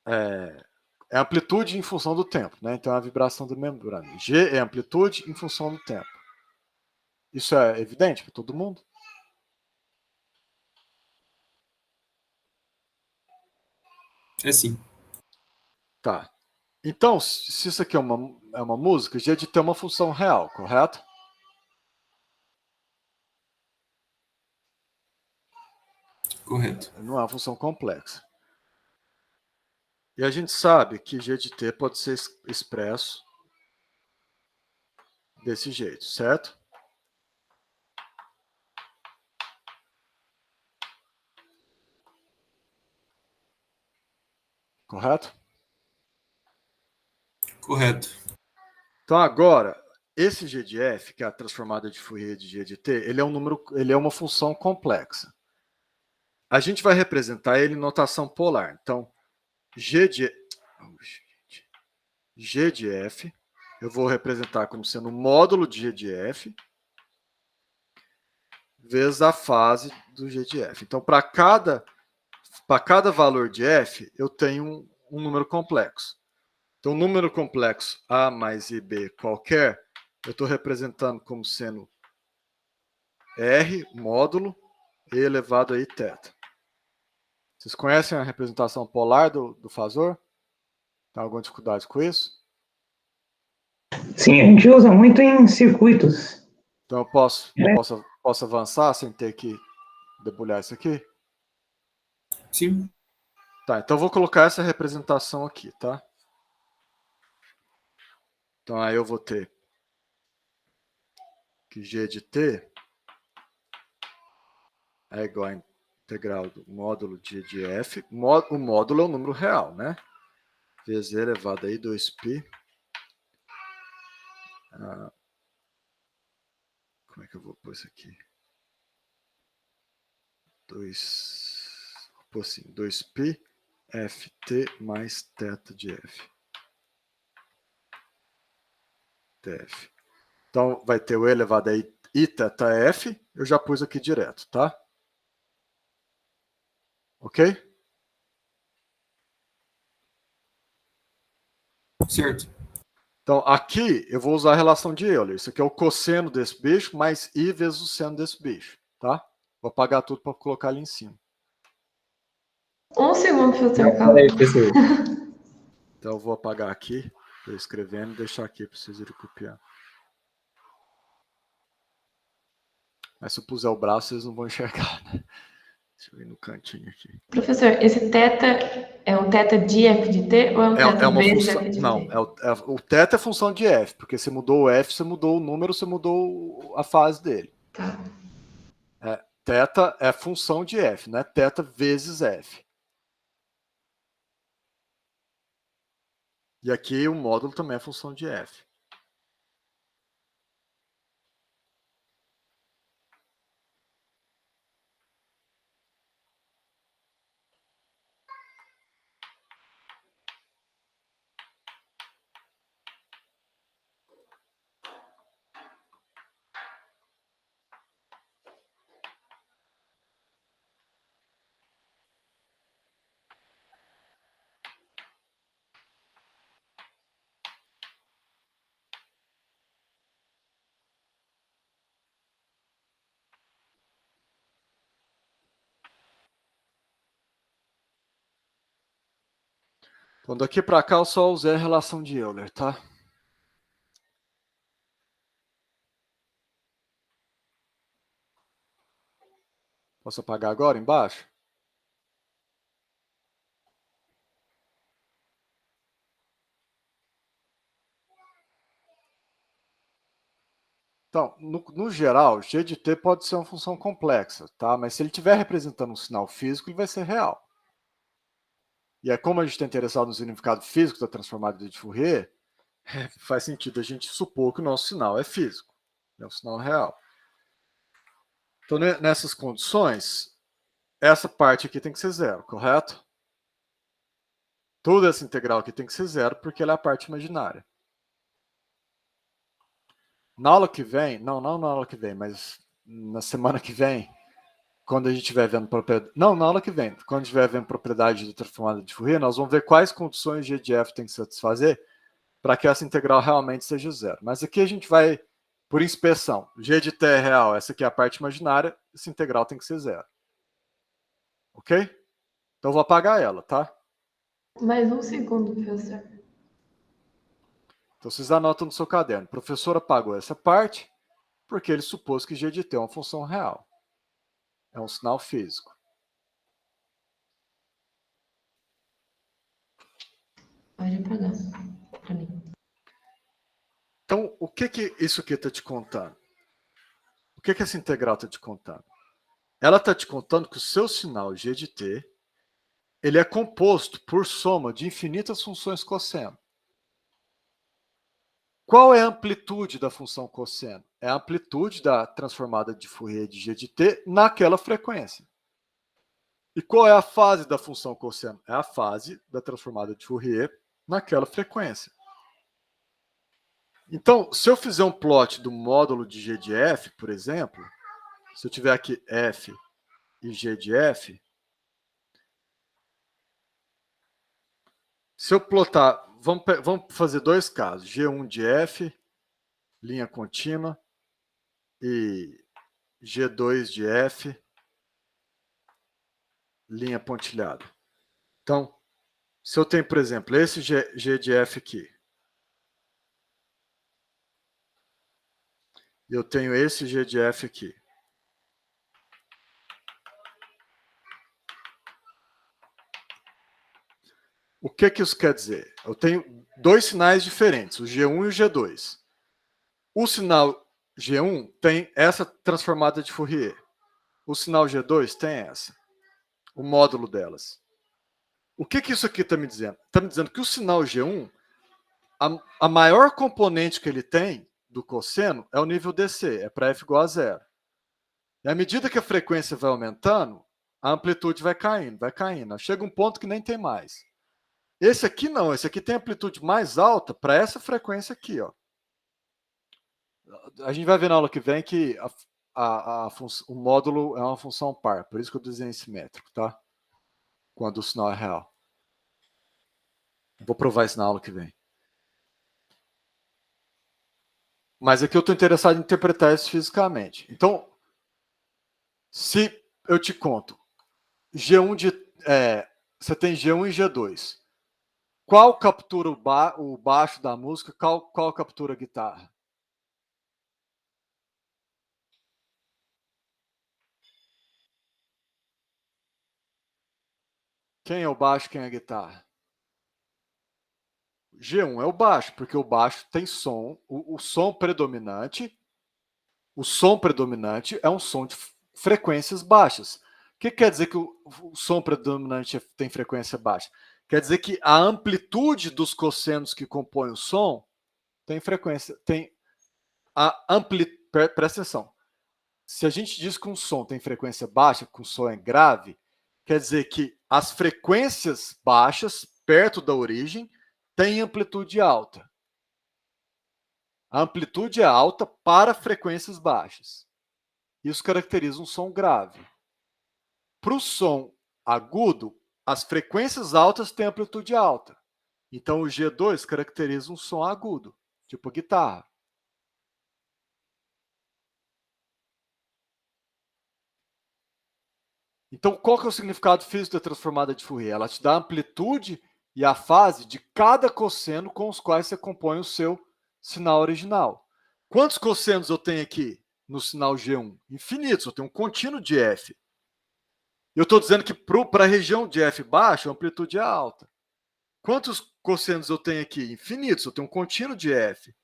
é amplitude em função do tempo, né? Então é a vibração da membrana. G é amplitude em função do tempo. Isso é evidente para todo mundo? É sim. Tá. Então, se isso aqui é uma música, G de T é uma função real, correto? Correto. Não é uma função complexa. E a gente sabe que G de T pode ser expresso desse jeito, certo? Correto? Correto. Então agora, esse G de F, que é a transformada de Fourier de G de T, ele é uma função complexa. A gente vai representar ele em notação polar. Então, G de F, eu vou representar como sendo o módulo de G de F vezes a fase do G de F. Então, para cada valor de F, eu tenho um número complexo. Então, um número complexo A mais IB qualquer, eu estou representando como sendo R módulo E elevado a I θ. Vocês conhecem a representação polar do fasor? Tem alguma dificuldade com isso? Sim, a gente usa muito em circuitos. Então eu posso avançar sem ter que debulhar isso aqui? Sim. Tá, então eu vou colocar essa representação aqui, tá? Então aí eu vou ter que G de T é igual a integral do módulo de G de F. O módulo é o número real, né? Vezes E elevado a I2π. Como é que eu vou pôr isso aqui? 2π ft mais θ de F. TF. Então, vai ter o E elevado a I θF. Eu já pus aqui direto, tá? Ok? Certo. Então, aqui eu vou usar a relação de Euler. Isso aqui é o cosseno desse bicho mais I vezes o seno desse bicho, tá? Vou apagar tudo para colocar ali em cima. Um segundo, professor, Não, calma. peraí, professor. Então, eu vou apagar aqui, estou escrevendo e deixar aqui para vocês irem copiar. Mas se eu puser o braço, vocês não vão enxergar, né? Deixa eu ir no cantinho aqui. Professor, esse θ é um θ de F de T ou é um θ É uma vezes função. F de Não, T? o θ é função de F, porque você mudou o F, você mudou o número, você mudou a fase dele. Tá. Θ é função de F, não é θ vezes F. E aqui o módulo também é função de F. Então, daqui para cá eu só usei a relação de Euler, tá? Posso apagar agora embaixo? Então, no geral, G de T pode ser uma função complexa, tá? Mas se ele estiver representando um sinal físico, ele vai ser real. E é como a gente está interessado no significado físico da transformada de Fourier, faz sentido a gente supor que o nosso sinal é físico, é um sinal real. Então, nessas condições, essa parte aqui tem que ser zero, correto? Toda essa integral aqui tem que ser zero, porque ela é a parte imaginária. Na aula que vem, não na aula que vem, mas na semana que vem, quando a gente estiver vendo propriedade... Não, na aula que vem, quando a gente estiver vendo propriedade da transformada de Fourier, nós vamos ver quais condições G de F tem que satisfazer para que essa integral realmente seja zero. Mas aqui a gente vai por inspeção. G de T é real, essa aqui é a parte imaginária, essa integral tem que ser zero. Ok? Então eu vou apagar ela, tá? Mais um segundo, professor. Então vocês anotam no seu caderno. O professor apagou essa parte porque ele supôs que G de T é uma função real. É um sinal físico. Pode apagar para mim. Então, o que isso aqui está te contando? O que essa integral está te contando? Ela está te contando que o seu sinal G de T ele é composto por soma de infinitas funções cosseno. Qual é a amplitude da função cosseno? É a amplitude da transformada de Fourier de G de T naquela frequência. E qual é a fase da função cosseno? É a fase da transformada de Fourier naquela frequência. Então, se eu fizer um plot do módulo de G de F, por exemplo, se eu tiver aqui F e G de F, se eu plotar, vamos fazer dois casos, G1 de F, linha contínua, e G2 de F, linha pontilhada. Então, se eu tenho, por exemplo, esse G de F aqui, e eu tenho esse G de F aqui, o que isso quer dizer? Eu tenho dois sinais diferentes, o G1 e o G2. O sinal G1 tem essa transformada de Fourier. O sinal G2 tem essa. o módulo delas. O que isso aqui está me dizendo? Está me dizendo que o sinal G1, a maior componente que ele tem do cosseno é o nível DC, é para f igual a 0. E à medida que a frequência vai aumentando, a amplitude vai caindo. Chega um ponto que nem tem mais. Esse aqui não, esse aqui tem amplitude mais alta para essa frequência aqui, ó. A gente vai ver na aula que vem que o módulo é uma função par, por isso que eu desenho simétrico, tá? Quando o sinal é real. Vou provar isso na aula que vem. Mas aqui eu estou interessado em interpretar isso fisicamente. Então, se eu te conto, você tem G1 e G2. Qual captura o baixo da música? Qual captura a guitarra? Quem é o baixo, quem é a guitarra? G1 é o baixo, porque o baixo tem som, o som predominante é um som de frequências baixas. O que quer dizer que o som predominante tem frequência baixa? Quer dizer que a amplitude dos cossenos que compõem o som tem frequência, presta atenção. Se a gente diz que um som tem frequência baixa, que o som é grave, quer dizer que as frequências baixas, perto da origem, têm amplitude alta. A amplitude é alta para frequências baixas. Isso caracteriza um som grave. Para o som agudo, as frequências altas têm amplitude alta. Então, o G2 caracteriza um som agudo, tipo guitarra. Então, qual que é o significado físico da transformada de Fourier? Ela te dá a amplitude e a fase de cada cosseno com os quais você compõe o seu sinal original. Quantos cossenos eu tenho aqui no sinal G1? Infinitos, eu tenho um contínuo de F. Eu estou dizendo que para a região de F baixo, a amplitude é alta. Quantos cossenos eu tenho aqui? Infinitos, eu tenho um contínuo de F.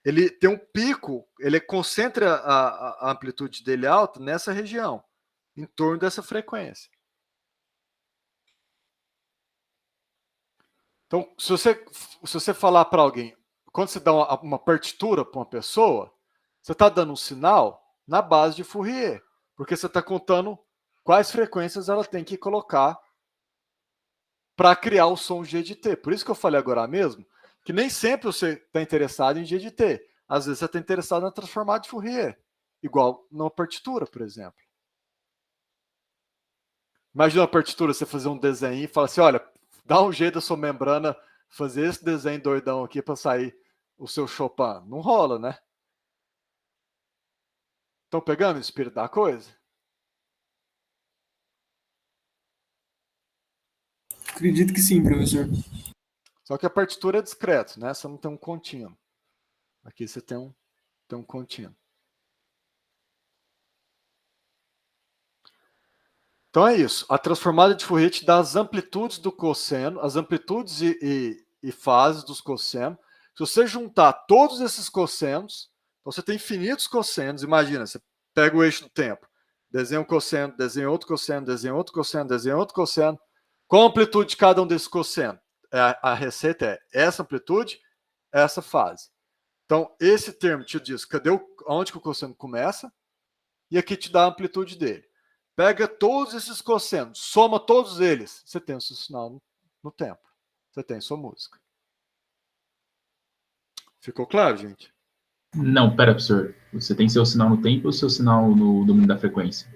Ele tem um pico, ele concentra a amplitude dele alta nessa região, em torno dessa frequência. Então, se você falar para alguém, quando você dá uma partitura para uma pessoa, você está dando um sinal na base de Fourier, porque você está contando quais frequências ela tem que colocar para criar o som G de T. Por isso que eu falei agora mesmo, que nem sempre você está interessado em G de T. Às vezes você está interessado na transformada de Fourier, igual numa partitura, por exemplo. Imagina uma partitura, você fazer um desenho e falar assim, olha, dá um jeito da sua membrana fazer esse desenho doidão aqui para sair o seu Chopin. Não rola, né? Estão pegando o espírito da coisa? Acredito que sim, professor. Só que a partitura é discreta, né? Você não tem um contínuo. Aqui você tem um contínuo. Então é isso. A transformada de Fourier te dá as amplitudes do cosseno, as amplitudes e fases dos cossenos. Se você juntar todos esses cossenos, então você tem infinitos cossenos. Imagina, você pega o eixo do tempo, desenha um cosseno, desenha outro cosseno, desenha outro cosseno, desenha outro cosseno. Qual a amplitude de cada um desses cossenos? A receita é essa amplitude, essa fase. Então, esse termo te diz onde que o cosseno começa e aqui te dá a amplitude dele. Pega todos esses cossenos, soma todos eles, você tem o seu sinal no tempo. Você tem sua música. Ficou claro, gente? Não, pera, professor. Você tem seu sinal no tempo ou seu sinal no domínio da frequência?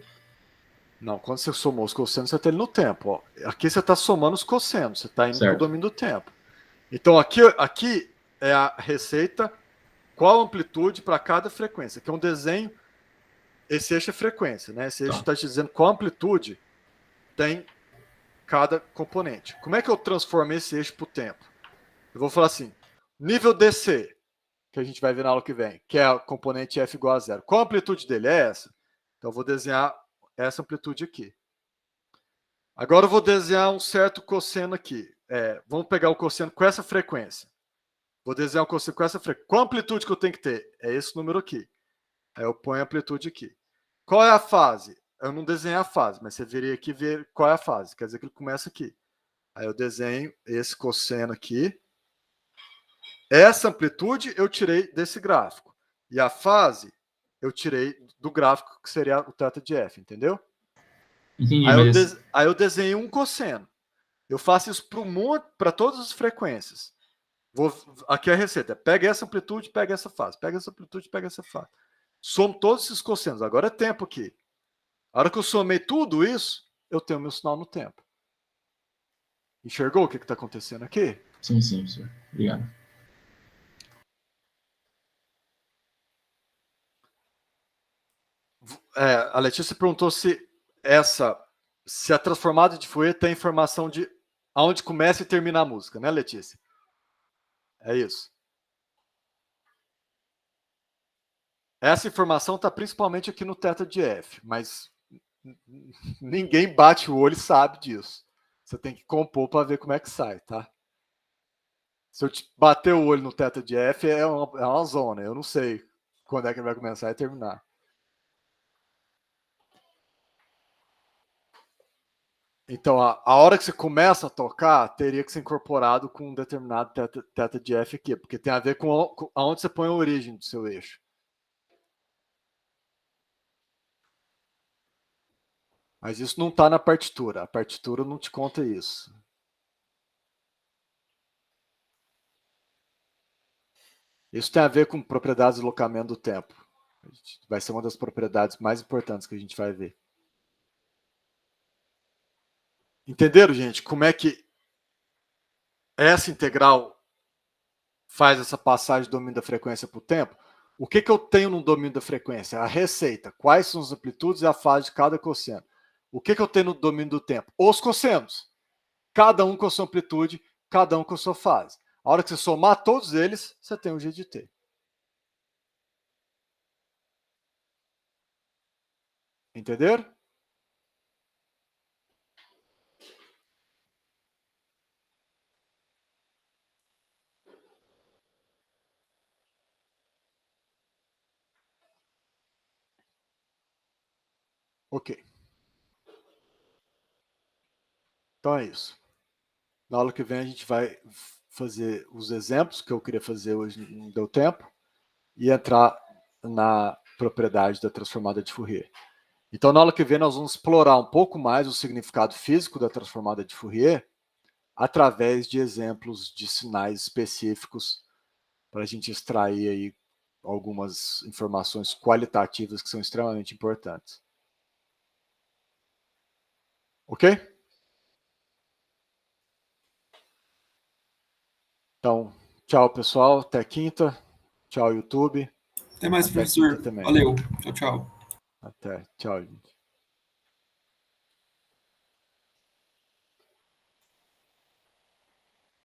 Não, quando você somou os cossenos, você tem ele no tempo. Ó. Aqui você está somando os cossenos, você está indo para o domínio do tempo. Então, aqui é a receita, qual a amplitude para cada frequência, que é um desenho. Esse eixo é frequência, né? Esse eixo está te dizendo qual amplitude tem cada componente. Como é que eu transformo esse eixo para o tempo? Eu vou falar assim, nível DC, que a gente vai ver na aula que vem, que é a componente F igual a 0. Qual a amplitude dele? É essa. Então, eu vou desenhar essa amplitude aqui. Agora, eu vou desenhar um certo cosseno aqui. Vamos pegar o cosseno com essa frequência. Vou desenhar o cosseno com essa frequência. Qual a amplitude que eu tenho que ter? É esse número aqui. Aí eu ponho a amplitude aqui. Qual é a fase? eu não desenhei a fase, mas você viria aqui ver qual é a fase. Quer dizer que ele começa aqui. Aí eu desenho esse cosseno aqui. Essa amplitude eu tirei desse gráfico. E a fase eu tirei do gráfico que seria o θ de f, entendeu? Entendi, Aí eu desenhei um cosseno. Eu faço isso para todas as frequências. Aqui é a receita. Pega essa amplitude, pega essa fase. Pega essa amplitude, pega essa fase. Somo todos esses cossenos. Agora é tempo aqui. A hora que eu somei tudo isso, eu tenho meu sinal no tempo. Enxergou o que está acontecendo aqui? Sim, professor. Obrigado. A Letícia perguntou se a transformada de Fourier tem informação de aonde começa e termina a música, né, Letícia? É isso. Essa informação está principalmente aqui no θ de f, mas ninguém bate o olho e sabe disso. Você tem que compor para ver como é que sai, tá? Se eu bater o olho no θ de f, é uma zona. Eu não sei quando é que vai começar e terminar. Então, a hora que você começa a tocar, teria que ser incorporado com um determinado θ de f aqui, porque tem a ver com aonde você põe a origem do seu eixo. Mas isso não está na partitura. A partitura não te conta isso. Isso tem a ver com propriedades de deslocamento do tempo. Vai ser uma das propriedades mais importantes que a gente vai ver. Entenderam, gente? Como é que essa integral faz essa passagem do domínio da frequência para o tempo? O que eu tenho no domínio da frequência? A receita. Quais são as amplitudes e a fase de cada cosseno? O que eu tenho no domínio do tempo? Os cossenos. Cada um com a sua amplitude, cada um com a sua fase. A hora que você somar todos eles, você tem o g de t. Entenderam? Ok. Então é isso. Na aula que vem a gente vai fazer os exemplos que eu queria fazer hoje, não deu tempo, e entrar na propriedade da transformada de Fourier. Então, na aula que vem, nós vamos explorar um pouco mais o significado físico da transformada de Fourier através de exemplos de sinais específicos para a gente extrair aí algumas informações qualitativas que são extremamente importantes. Ok? Então, tchau, pessoal. Até quinta. Tchau, YouTube. Até mais, Até professor. quinta também. Valeu. Tchau, tchau. Até. Tchau, gente.